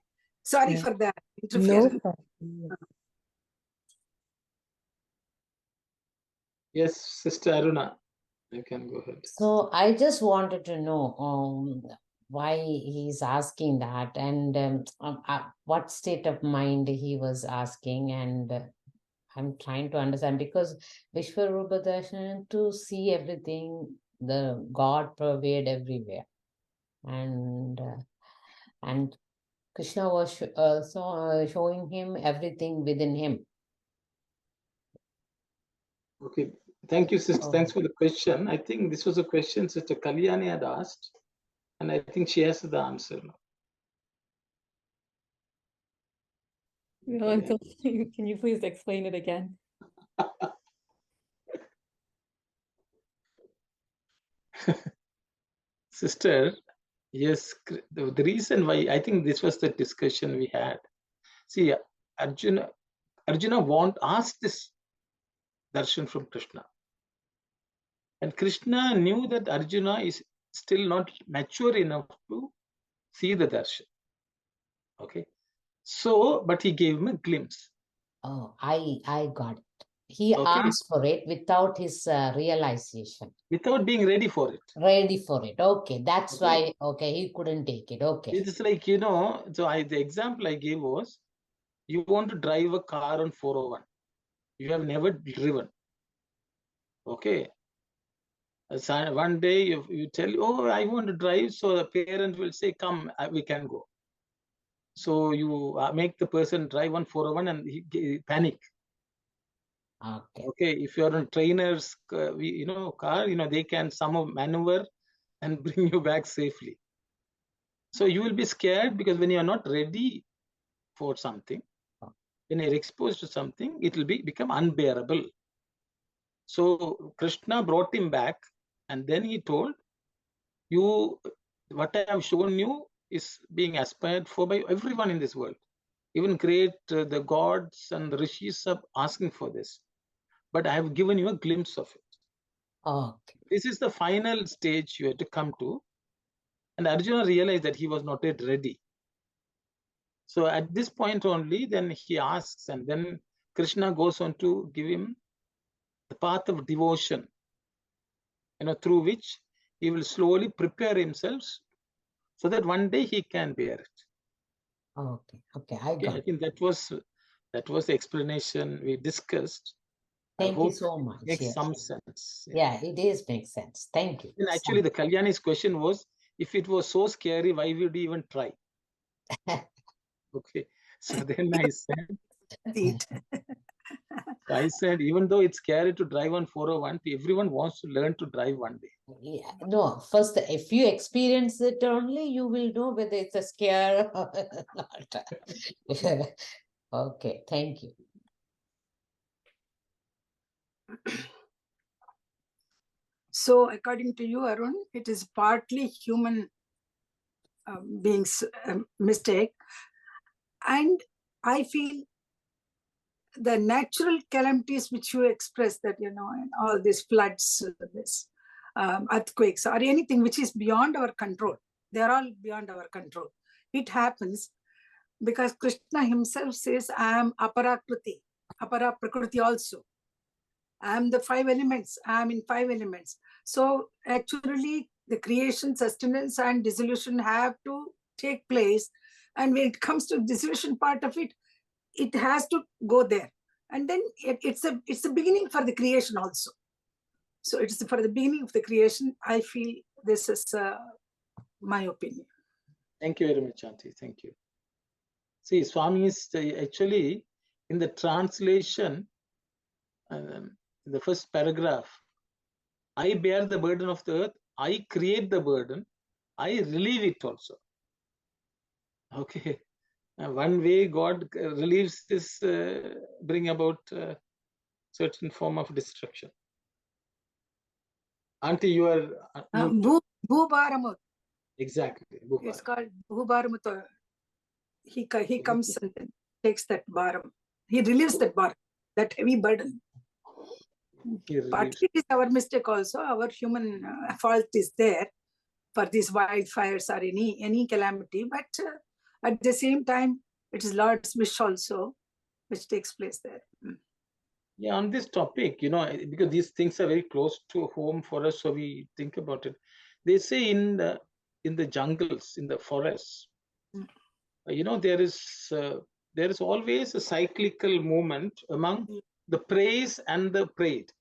Sorry for that No interference. problem. Yes, Sister Aruna, you can go ahead. So I just wanted to know why he's asking that, and what state of mind he was asking, and I'm trying to understand, because Vishwarupa Darshan, to see everything, the God pervade everywhere, and Krishna was showing him everything within him. Okay, thank you, sister. Oh. Thanks for the question. I think this was a question Sister Kalyani had asked, and I think she has the answer now. No, until, can you please explain it again? Sister, yes, the reason why I think this was the discussion we had. See, Arjuna asked this darshan from Krishna. And Krishna knew that Arjuna is still not mature enough to see the darshan. Okay. So, but he gave him a glimpse. Oh, I got it. He Okay. asked for it without his realization. Without being ready for it. Ready for it. Okay. That's Okay. why, okay, he couldn't take it. Okay. It's like, so the example I gave was, you want to drive a car on 401. You have never driven. Okay. So one day you tell, oh, I want to drive. So the parent will say, come, we can go. So you make the person drive on 401 and he panic. Okay. Okay. If you're on trainer's, car, they can somehow maneuver and bring you back safely. So you will be scared because when you are not ready for something, when you're exposed to something, it will become unbearable. So Krishna brought him back, and then he told, what I have shown you is being aspired for by everyone in this world. Even the gods and the rishis are asking for this. But I have given you a glimpse of it. Okay. This is the final stage you have to come to. And Arjuna realized that he was not yet ready. So at this point only, then he asks, and then Krishna goes on to give him the path of devotion, through which he will slowly prepare himself so that one day he can bear it. Okay. Okay. I got I it. think that was the explanation we discussed. Thank you so much. It makes Yes. some sense. Yeah, it is makes sense. Thank you. And actually, the Kalyani's question was, if it was so scary, why would you even try? Okay. So then I said, even though it's scary to drive on 401, everyone wants to learn to drive one day. Yeah, no, first, if you experience it only, you will know whether it's a scare or not. Okay, thank you. So according to you, Arun, it is partly human beings' mistake. And I feel the natural calamities which you express, that, and all these floods, this earthquakes, or anything which is beyond our control, they are all beyond our control. It happens because Krishna himself says, I am aparakriti, apara prakriti also. I am the 5 elements. I am in 5 elements. So actually, the creation, sustenance, and dissolution have to take place. And when it comes to dissolution part of it, it has to go there. And then it's a beginning for the creation also. So it's for the beginning of the creation. I feel this is my opinion. Thank you very much, Auntie. Thank you. See, Swami is actually in the translation, the first paragraph, I bear the burden of the earth, I create the burden, I relieve it also. Okay. One way God relieves this, bring about certain form of destruction. Auntie, you are... Bhubaramut. Exactly. Bhubaram. It's called Bhubaramut. He comes and then takes that baram. He relieves that baram, that heavy burden. Partly it is our mistake also. Our human fault is there for these wildfires or any calamity. But at the same time, it is Lord's wish also, which takes place there. Yeah, on this topic, because these things are very close to home for us, so we think about it. They say in the jungles, in the forests, there is always a cyclical movement among the preys and the preyed.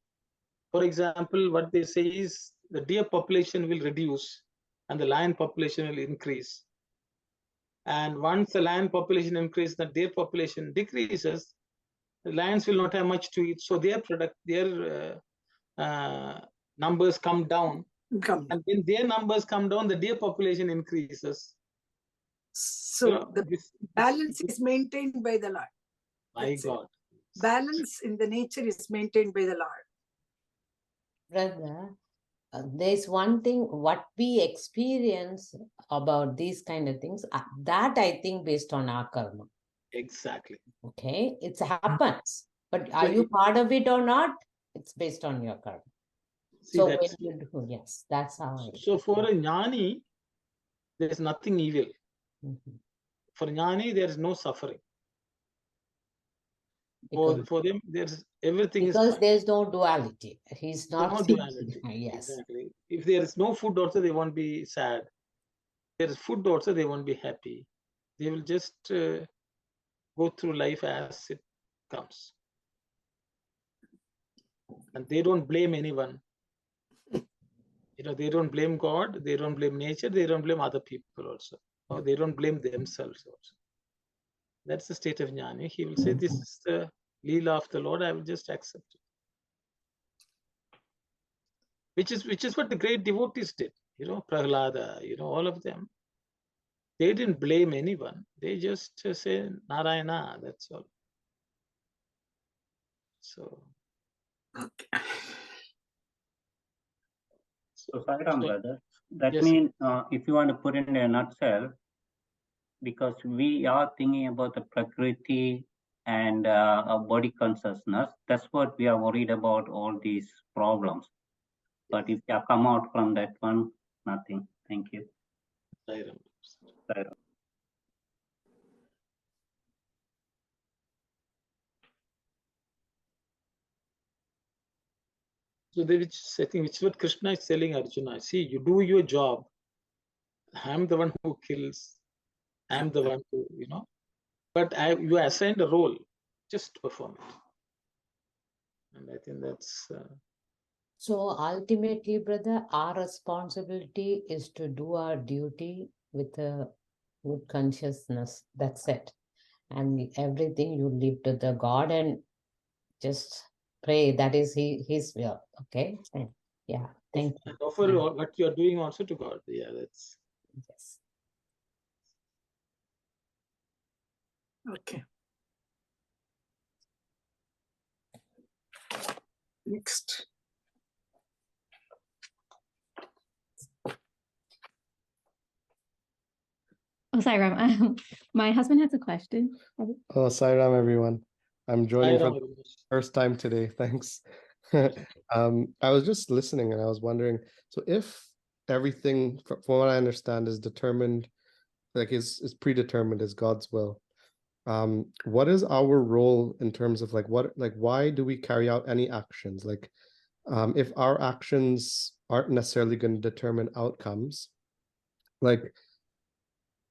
For example, what they say is the deer population will reduce and the lion population will increase. And once the lion population increases, the deer population decreases, the lions will not have much to eat. So their numbers come down. And when their numbers come down, the deer population increases. So the balance is maintained by the Lord. My God. Balance in the nature is maintained by the Lord. Brother, there's one thing what we experience about these kind of things, that I think based on our karma. Exactly. Okay, it happens. But are you part of it or not? It's based on your karma. See, so when you do, yes, that's how. So for a jnani, there is nothing evil. For jnani, there is no suffering. For them, there's everything is because there's no duality. He's not no duality. Yes. Exactly. If there is no food also, they won't be sad. There is food also, they won't be happy. They will just go through life as it comes. And they don't blame anyone. They don't blame God, they don't blame nature, they don't blame other people also. Or they don't blame themselves also. That's the state of jnani. He will say, this is the leela of the Lord, I will just accept it. Which is what the great devotees did. Prahlada, all of them. They didn't blame anyone. They just say Narayana, that's all. So Sai Ram, brother, that means if you want to put it in a nutshell, because we are thinking about the Prakriti and our body consciousness, that's what we are worried about, all these problems. But if you come out from that one, nothing. Thank you. Sai Ram. Sai Ram. So which is what Krishna is telling Arjuna. See, you do your job. I'm the one who kills. I'm the one who, but you are assigned a role. Just perform it. And I think that's... So ultimately, brother, our responsibility is to do our duty with a good consciousness. That's it. And everything you leave to the God and just pray. That is His will. Okay. Yeah. Thank you. And offer what you are doing also to God. Yeah, that's... Yes. Okay. Next. Oh, Sai Ram. My husband has a question. Oh, Sai Ram, everyone. I'm joining for the first time today. Thanks. I was just listening and I was wondering, so if everything, from what I understand, is determined, like is predetermined as God's will, what is our role in terms of why do we carry out any actions? Like, if our actions aren't necessarily going to determine outcomes, like,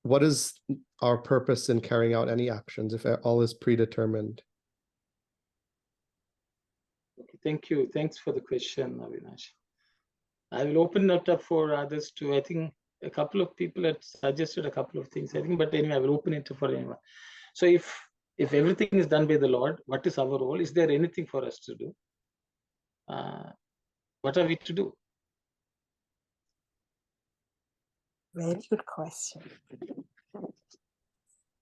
what is our purpose in carrying out any actions if all is predetermined? Okay, thank you. Thanks for the question, Avinash. I will open it up for others too. I think a couple of people had suggested a couple of things, I think, but anyway, I will open it for anyone. So if everything is done by the Lord, what is our role? Is there anything for us to do? What are we to do? Very good question.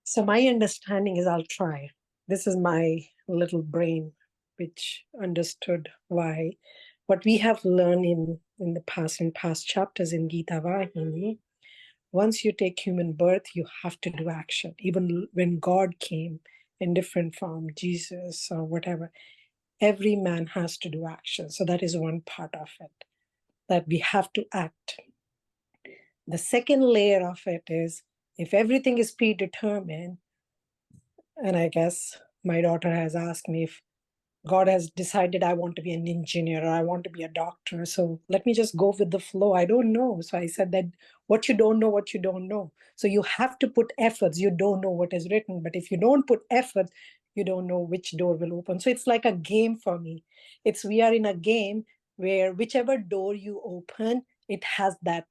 So my understanding is, I'll try. This is my little brain, which understood why what we have learned in past chapters in Geetha Vahini. Once you take human birth, you have to do action. Even when God came in different form, Jesus or whatever, every man has to do action. So that is one part of it, that we have to act. The second layer of it is, if everything is predetermined, and I guess my daughter has asked me if God has decided I want to be an engineer or I want to be a doctor, so let me just go with the flow. I don't know. So I said that what you don't know. So you have to put efforts. You don't know what is written, but if you don't put efforts, you don't know which door will open. So it's like a game for me. We are in a game where whichever door you open, it has that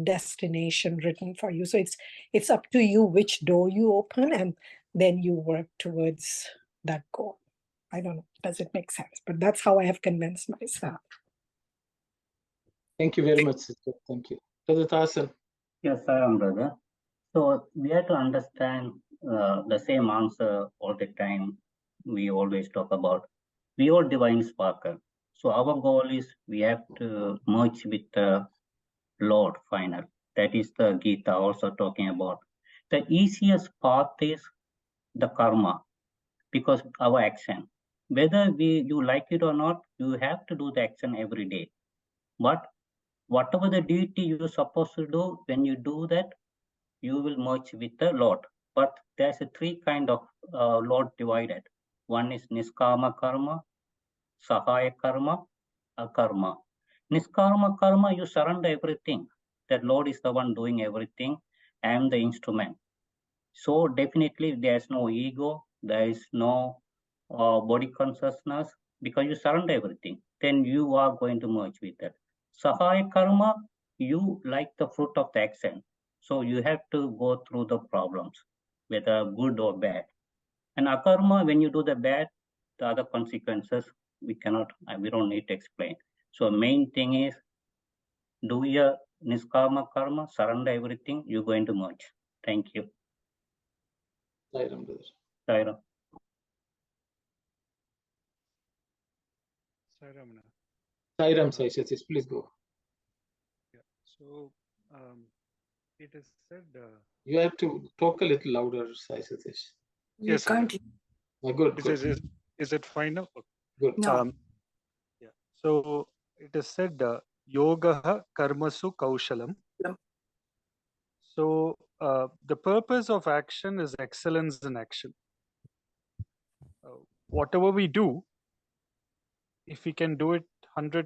destination written for you. So it's up to you which door you open, and then you work towards that goal. I don't know, does it make sense? But that's how I have convinced myself. Thank you very much, sister. Thank you. Brother Tasan. Yes, I am, brother. So we have to understand the same answer all the time. We always talk about we are divine sparkle. So our goal is we have to merge with the Lord final. That is the Geetha also talking about. The easiest path is the karma, because our action. Whether you like it or not, you have to do the action every day. But whatever the duty you're supposed to do, when you do that, you will merge with the Lord. But there's a three kind of Lord divided. One is Niskama karma, Sahaya karma, Akarma. Niskarma karma, you surrender everything. That Lord is the one doing everything. I am the instrument. So definitely there's no ego, there is no body consciousness, because you surrender everything. Then you are going to merge with that. Sahaya karma, you like the fruit of the action. So you have to go through the problems, whether good or bad. And akarma, when you do the bad, the other consequences, we don't need to explain. So main thing is, do your niskarma karma, surrender everything, you're going to merge. Thank you. Sairam, brother. Sairam. Sairam, Sai Satish, please go. Yeah. So it is said. You have to talk a little louder, Sai Satish. Yes, can't. Good. Is it fine now? Good. No. Yeah. So it is said, yoga karmasu kaushalam. Yeah. So the purpose of action is excellence in action. Whatever we do, if we can do it 100%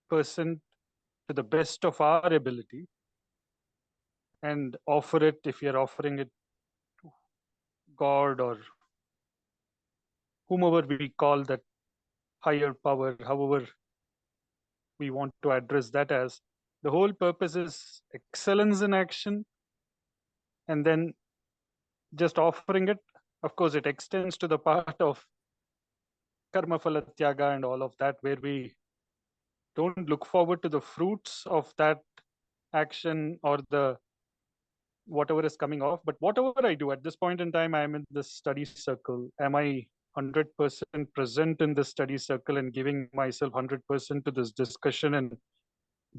to the best of our ability, and offer it, if you're offering it to God or whomever we call that higher power, however we want to address that as, the whole purpose is excellence in action, and then just offering it. Of course, it extends to the part of karma phala tyaga and all of that, where we don't look forward to the fruits of that action or the whatever is coming off. But whatever I do at this point in time, I am in this study circle. Am I 100% present in the study circle and giving myself 100% to this discussion and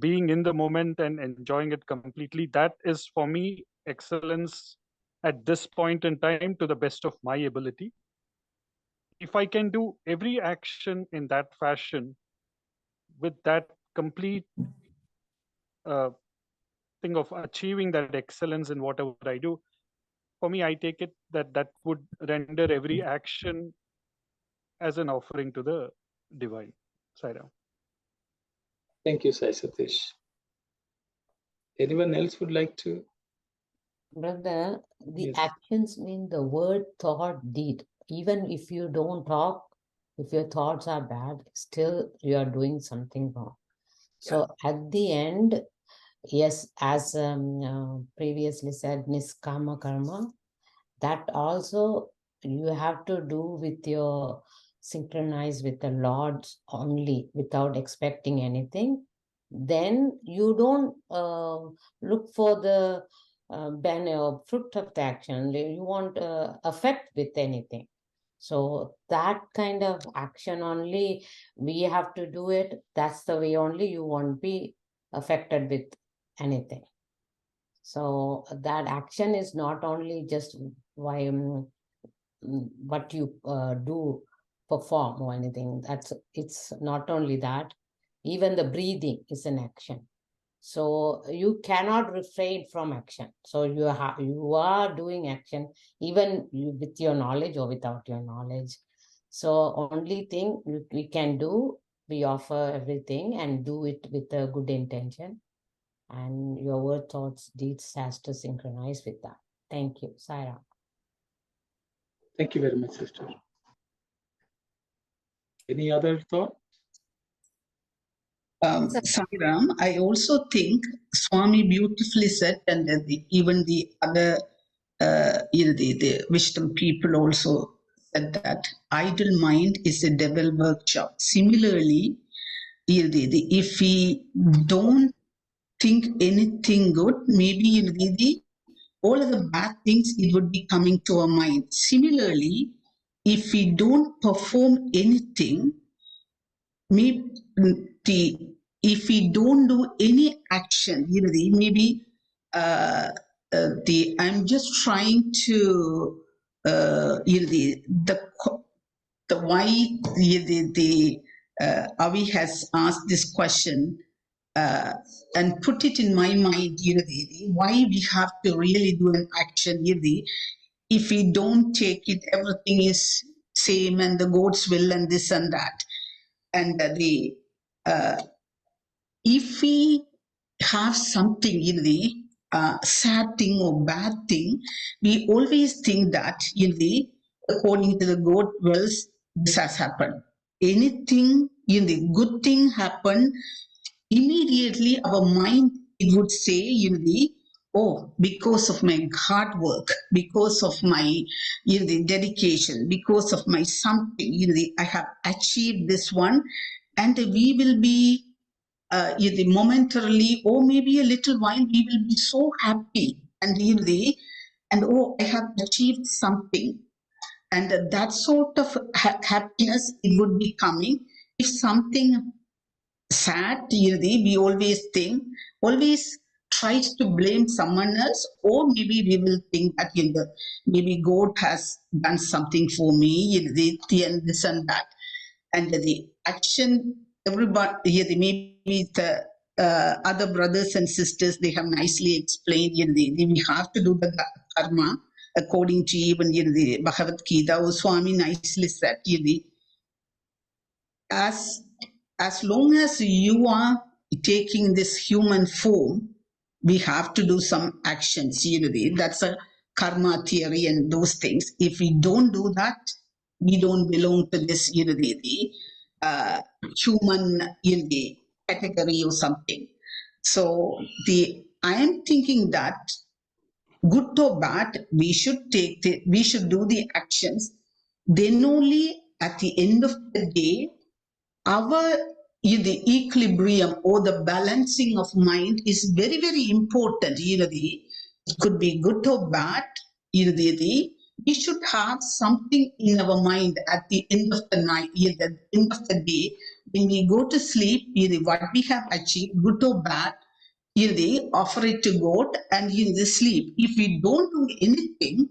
being in the moment and enjoying it completely? That is for me excellence at this point in time, to the best of my ability. If I can do every action in that fashion with that complete thing of achieving that excellence in whatever I do, for me, I take it that would render every action as an offering to the divine. Sairam. Thank you, Sai Satish. Anyone else would like to? Brother, the Yes. actions mean the word, thought, deed. Even if you don't talk, if your thoughts are bad, still you are doing something wrong. So at the end, yes, as previously said, niskama karma, that also you have to do with your synchronize with the Lord only, without expecting anything. Then you don't look for the benefit or fruit of the action. You want affect with anything. So that kind of action only we have to do it. That's the way only you won't be affected with anything. So that action is not only just why what you do, perform or anything. It's not only that. Even the breathing is an action. So you cannot refrain from action. So you are doing action, even with your knowledge or without your knowledge. So only thing we can do, we offer everything and do it with a good intention. And your word, thoughts, deeds has to synchronize with that. Thank you, Saira. Thank you very much, sister. Any other thought? Sairam, I also think Swami beautifully said, and even the other, the wisdom people also said that idle mind is a devil workshop. Similarly, if we don't think anything good, maybe all of the bad things, it would be coming to our mind. Similarly, if we don't perform anything, maybe if we don't do any action, maybe I'm just trying to the why Avi has asked this question and put it in my mind, why we have to really do an action, if we don't take it, everything is same and the God's will and this and that. And if we have something in the sad thing or bad thing, we always think that according to the God wills, this has happened. Anything in the good thing happen, immediately our mind, it would say oh, because of my hard work, because of my dedication, because of my something, I have achieved this one, and we will be momentarily, or maybe a little while, we will be so happy and and oh, I have achieved something, and that sort of happiness, it would be coming. If something sad, we always tries to blame someone else, or maybe we will think that maybe God has done something for me, and this and that, and the action, everybody, maybe the other brothers and sisters, they have nicely explained, we have to do the karma according to even the Bhagavad Gita, or Swami nicely said, as long as you are taking this human form, we have to do some actions. That's a karma theory and those things. If we don't do that, we don't belong to this human category or something. So I am thinking that good or bad, we should do the actions. Then only at the end of the day, our the equilibrium or the balancing of mind is very, very important. It could be good or bad. We should have something in our mind at the end of the night, at the end of the day, when we go to sleep, what we have achieved, good or bad, offer it to God and sleep. If we don't do anything,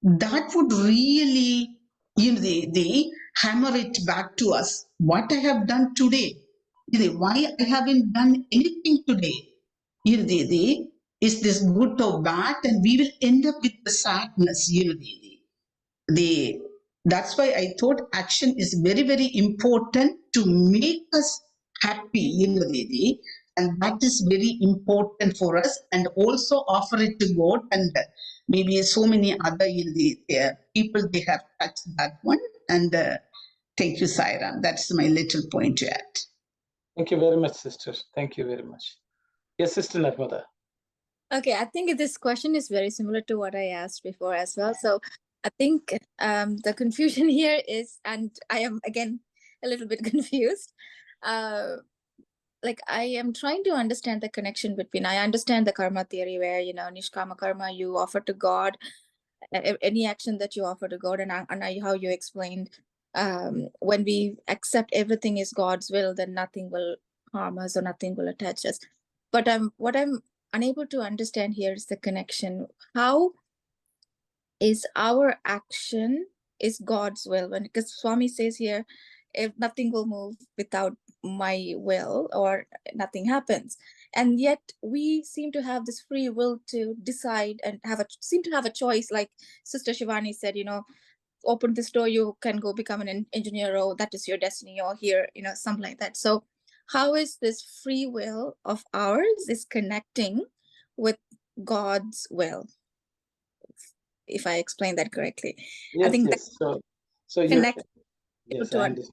that would really they hammer it back to us. What I have done today, why I haven't done anything today, is this good or bad, and we will end up with the sadness. That's why I thought action is very, very important to make us happy, and that is very important for us, and also offer it to God, and maybe so many other people, they have touched that one. And thank you, Sairam. That's my little point to add. Thank you very much, sister. Thank you very much. Yes, Sister Narmada. Okay, I think this question is very similar to what I asked before as well. So I think the confusion here is, and I am again a little bit confused. Like I am trying to understand the connection between, I understand the karma theory where, nishkama karma, you offer to God, any action that you offer to God, and how you explained, when we accept everything is God's will, then nothing will harm us or nothing will attach us. But what I'm unable to understand here is the connection. How is our action is God's will? Because Swami says here, if nothing will move without my will, or nothing happens, and yet we seem to have this free will to decide and seem to have a choice. Like Sister Shivani said, open this door, you can go become an engineer, or that is your destiny, or here, something like that. So how is this free will of ours is connecting with God's will? If I explain that correctly. Yes, I think yes. So you, yes, I understand.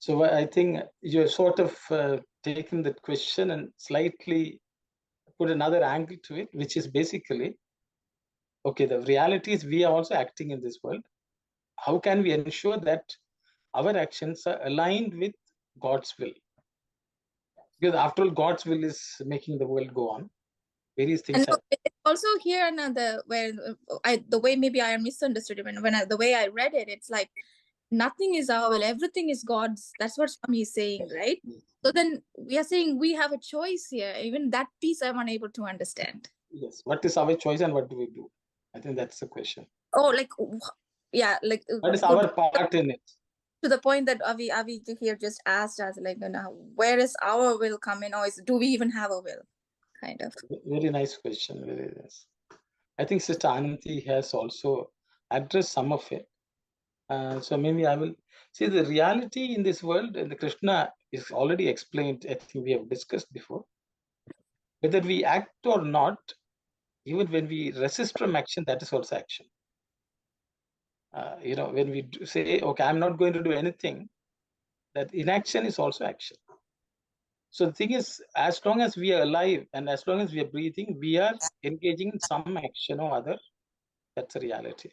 So I think you're sort of taken that question and slightly put another angle to it, which is basically, okay, the reality is we are also acting in this world. How can we ensure that our actions are aligned with God's will? Because after all, God's will is making the world go on. Various things And happen. it's also here another where the way maybe I misunderstood it the way I read it, it's like nothing is our will, everything is God's. That's what Swami is saying, right? So then we are saying we have a choice here. Even that piece I'm unable to understand. Yes. What is our choice and what do we do? I think that's the question. Oh, like, yeah, like what is our part in it? To the point that Avi here just asked us, like, where is our will come in, or do we even have a will? Kind of. Very nice question. Very nice. I think Sister Ananti has also addressed some of it. So maybe I will see the reality in this world, and the Krishna is already explained. I think we have discussed before. Whether we act or not, even when we resist from action, that is also action. When we say, okay, I'm not going to do anything, that inaction is also action. So the thing is, as long as we are alive and as long as we are breathing, we are engaging in some action or other. That's a reality.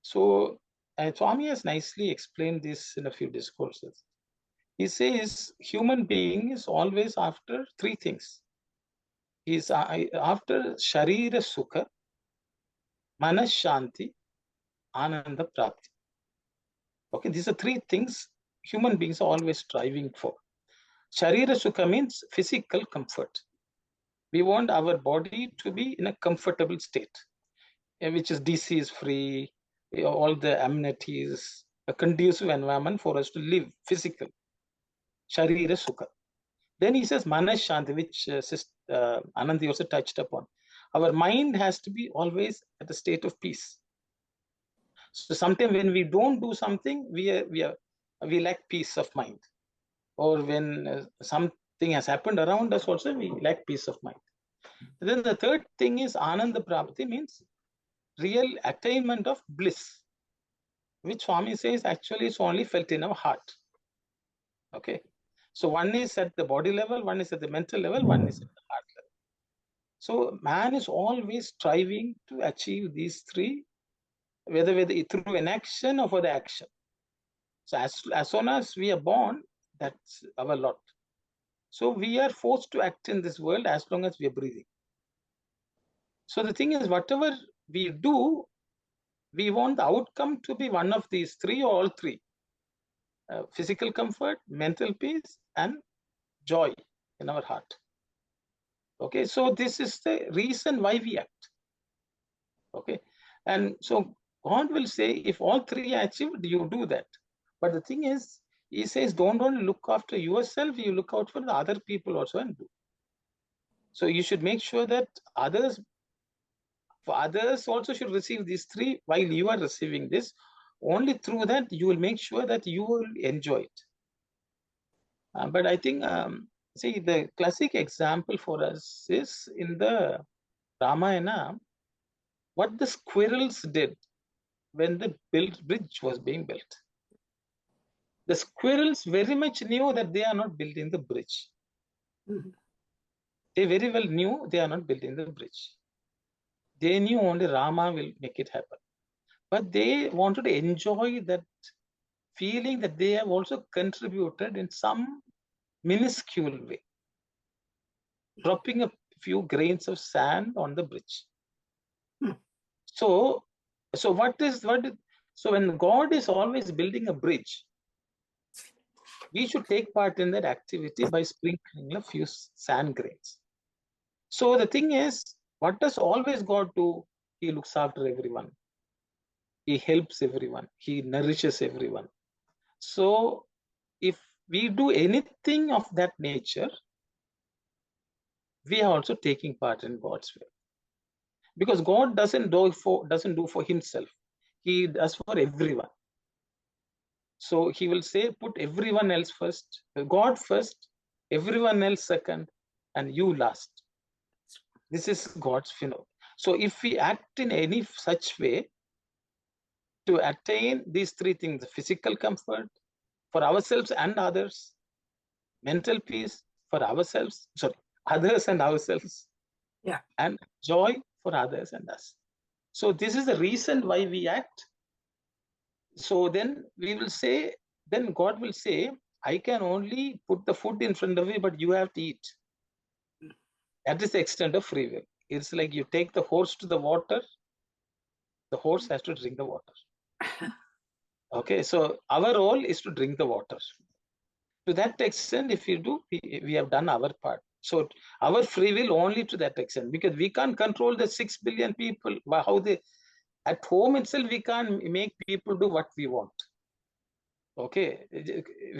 Swami has nicely explained this in a few discourses. He says human being is always after three things. He's after Sharira Sukha, Manas Shanti, Ananda Prapti. Okay, these are three things human beings are always striving for. Sharira Sukha means physical comfort. We want our body to be in a comfortable state, which is disease free, all the amenities, a conducive environment for us to live physically. Sharira Sukha. Then he says Manas Shanti, which Anandi also touched upon. Our mind has to be always at a state of peace. So sometimes when we don't do something, we lack peace of mind. Or when something has happened around us also, we lack peace of mind. Then the third thing is Ananda Prapti, means real attainment of bliss, which Swami says actually is only felt in our heart. Okay. So one is at the body level, one is at the mental level, one is at the heart level. So man is always striving to achieve these three, whether through an action or for the action. So as soon as we are born, that's our lot. So we are forced to act in this world as long as we are breathing. So the thing is, whatever we do, we want the outcome to be one of these three or all three. Physical comfort, mental peace, and joy in our heart. Okay, so this is the reason why we act. Okay, and so God will say, if all three are achieved, you do that. But the thing is, he says, don't only look after yourself, you look out for the other people also and do. So you should make sure that others also should receive these three while you are receiving this. Only through that, you will make sure that you will enjoy it. But I think, see, the classic example for us is in the Ramayana, what the squirrels did when the bridge was being built. The squirrels very much knew that they are not building the bridge. Mm-hmm. They very well knew they are not building the bridge. They knew only Rama will make it happen. But they wanted to enjoy that feeling that they have also contributed in some minuscule way, dropping a few grains of sand on the bridge. So when God is always building a bridge, we should take part in that activity by sprinkling a few sand grains. So the thing is, what does always God do? He looks after everyone. He helps everyone. He nourishes everyone. So if we do anything of that nature, we are also taking part in God's will. Because God doesn't do for himself. He does for everyone. So he will say, put everyone else first, God first, everyone else second, and you last. This is God's phenomenon. So if we act in any such way to attain these three things: physical comfort for ourselves and others, mental peace for ourselves, others and ourselves, and joy for others and us. So this is the reason why we act. So then we will say, then God will say, I can only put the food in front of you, but you have to eat. That is the extent of free will. It's like you take the horse to the water, the horse has to drink the water. Okay, so our role is to drink the water. To that extent, if you do, we have done our part. So our free will only to that extent, because we can't control the 6 billion people. How they at home itself, we can't make people do what we want. Okay,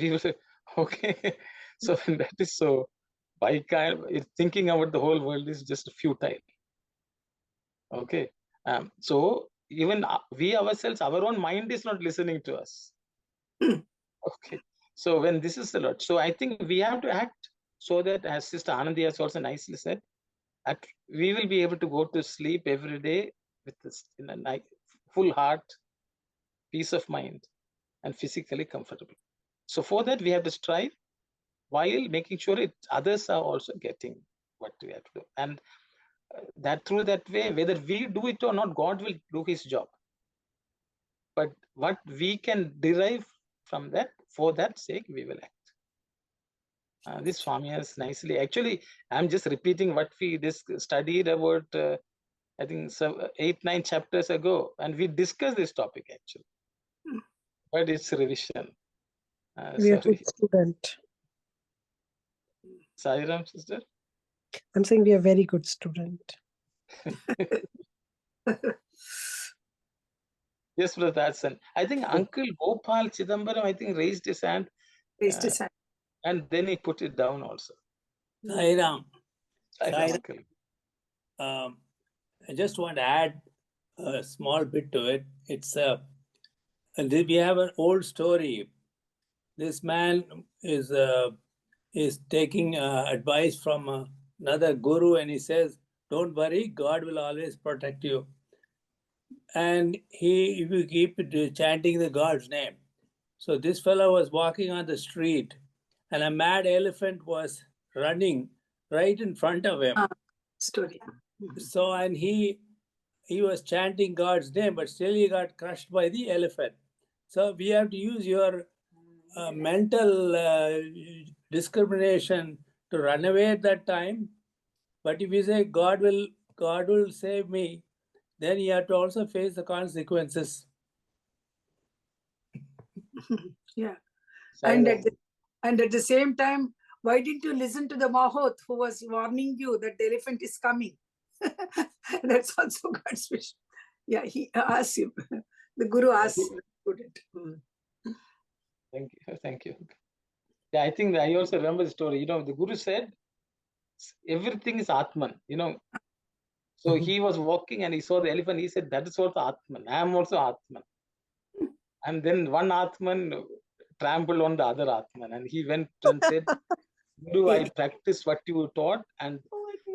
we will. Okay, so that is so. By thinking about the whole world is just futile. Okay, so even we ourselves, our own mind is not listening to us. Okay, so when this is the Lord, so I think we have to act so that, as Sister Anandi has also nicely said, we will be able to go to sleep every day with this in a nice, full heart, peace of mind, and physically comfortable. So for that, we have to strive while making sure others are also getting what we have to do. And that through that way, whether we do it or not, God will do his job. But what we can derive from that, for that sake, we will act. This Swami has nicely, actually, I'm just repeating what we studied about, I think 8-9 chapters ago, and we discussed this topic actually. But it's revision. We are a good student. Sairam, sister? I'm saying we are a very good student. Yes, Brother Hassan. I think Uncle Gopal Chidambaram, I think, raised his hand. Raised his hand. And then he put it down also. Sairam. Sairam, Uncle. I just want to add a small bit to it. It's we have an old story. This man is taking advice from another guru, and he says, "Don't worry, God will always protect you." And if you keep chanting the God's name. So this fellow was walking on the street, and a mad elephant was running right in front of him. Story. So, and he was chanting God's name, but still he got crushed by the elephant. So we have to use your mental discrimination to run away at that time. But if you say God will save me, then you have to also face the consequences. Yeah. And at the same time, why didn't you listen to the Mahot who was warning you that the elephant is coming? That's also God's wish. Yeah, he asked him. The Guru asked the student. Thank you. Yeah, I think I also remember the story. The Guru said, everything is Atman, So he was walking and he saw the elephant. He said, that is also Atman. I am also Atman. And then one Atman trampled on the other Atman. And he went and said, Guru, I practiced what you taught. And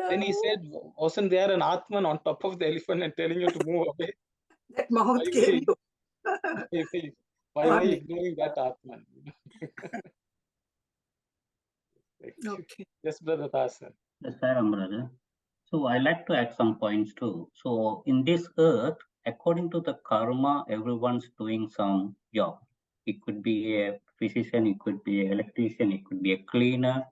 then he said, wasn't there an Atman on top of the elephant and telling you to move away? That Mahot gave you. Why are you ignoring that Atman? Okay. Yes, Brother Hassan. Yes, brother. So I like to add some points too. So in this earth, according to the karma, everyone's doing some job. It could be a physician, it could be an electrician, it could be a cleaner.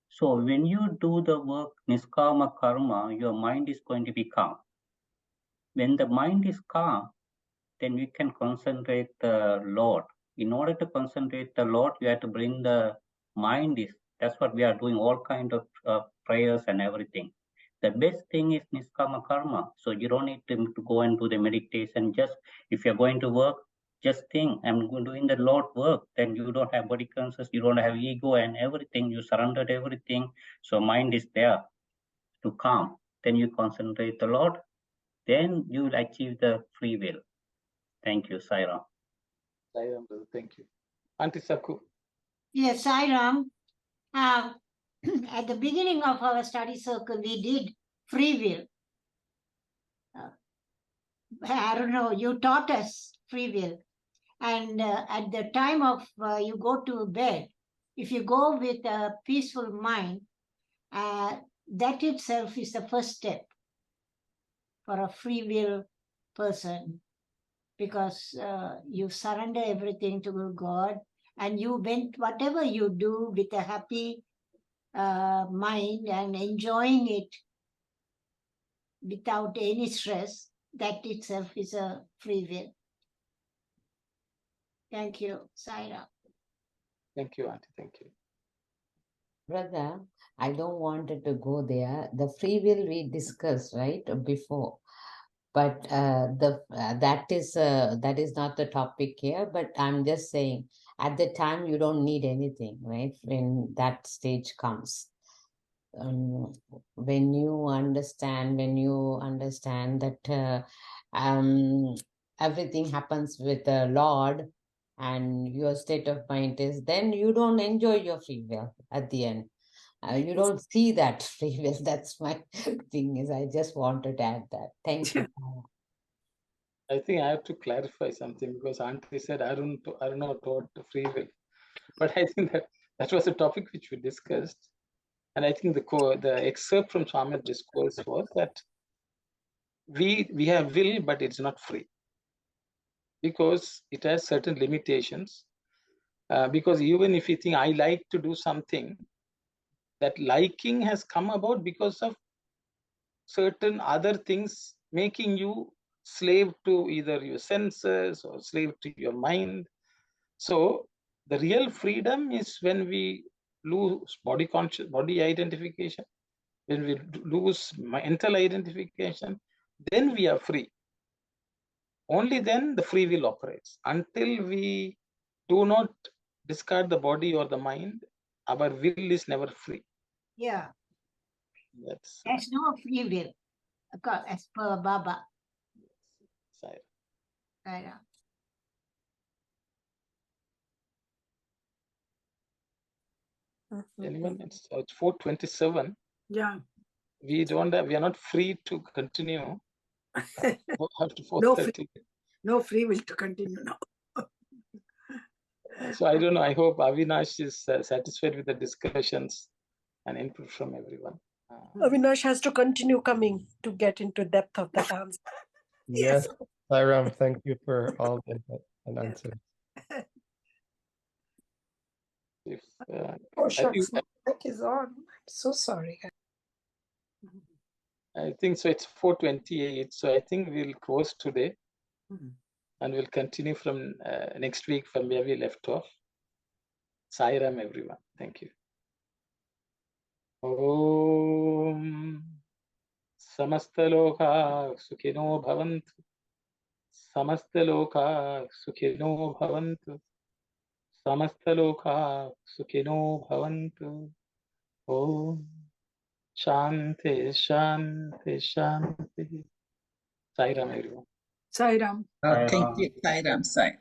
So when you do the work, niskama karma, your mind is going to be calm. When the mind is calm, then we can concentrate the Lord. In order to concentrate the Lord, you have to bring the mind. That's what we are doing, all kind of prayers and everything. The best thing is niskama karma. So you don't need to go and do the meditation. Just if you're going to work, just think, I'm doing the Lord work. Then you don't have body conscious, you don't have ego and everything. You surrendered everything. So mind is there to calm. Then you concentrate the Lord. Then you will achieve the free will. Thank you, Sairam. Sairam, brother. Thank you. Auntie Saku. Yes, Sairam. At the beginning of our study circle, we did free will. I don't know, you taught us free will. And at the time of you go to bed, if you go with a peaceful mind, that itself is the first step for a free will person, because you surrender everything to God, and you went whatever you do with a happy mind and enjoying it without any stress. That itself is a free will. Thank you, Saira. Thank you, Auntie. Thank you. Brother, I don't want it to go there. The free will we discussed, right, before. But that is not the topic here. But I'm just saying, at the time you don't need anything, right? When that stage comes, when you understand that everything happens with the Lord, and your state of mind is, then you don't enjoy your free will at the end. You don't see that free will. That's my thing is, I just wanted to add that. Thank you. I think I have to clarify something, because Auntie said, I don't know what free will. But I think that was a topic which we discussed. And I think the excerpt from Swami's discourse was that we have will, but it's not free, because it has certain limitations. Because even if you think I like to do something, that liking has come about because of certain other things making you slave to either your senses or slave to your mind. So the real freedom is when we lose body identification, when we lose mental identification, then we are free. Only then the free will operates. Until we do not discard the body or the mind, our will is never free. Yeah. There's no free will, as per Baba. Saira. Anyone? It's 4:27. Yeah. We are not free to continue. After 4:30. No free will to continue now. So I don't know. I hope Avinash is satisfied with the discussions and input from everyone. Avinash has to continue coming to get into depth of that answer. Yes, Sairam, thank you for all the input and answers. Oh, shucks, my mic is on. I'm so sorry. I think so. It's 4:28. So I think we'll close today, and we'll continue from next week from where we left off. Sairam, everyone. Thank you. Om Samastaloka Sukhino Bhavantu. Samastaloka Sukhino Bhavantu. Samastaloka Sukhino Bhavantu. Om Shanti, Shanti, Shanti. Sairam, everyone. Sairam. Thank you, Sairam, Sai.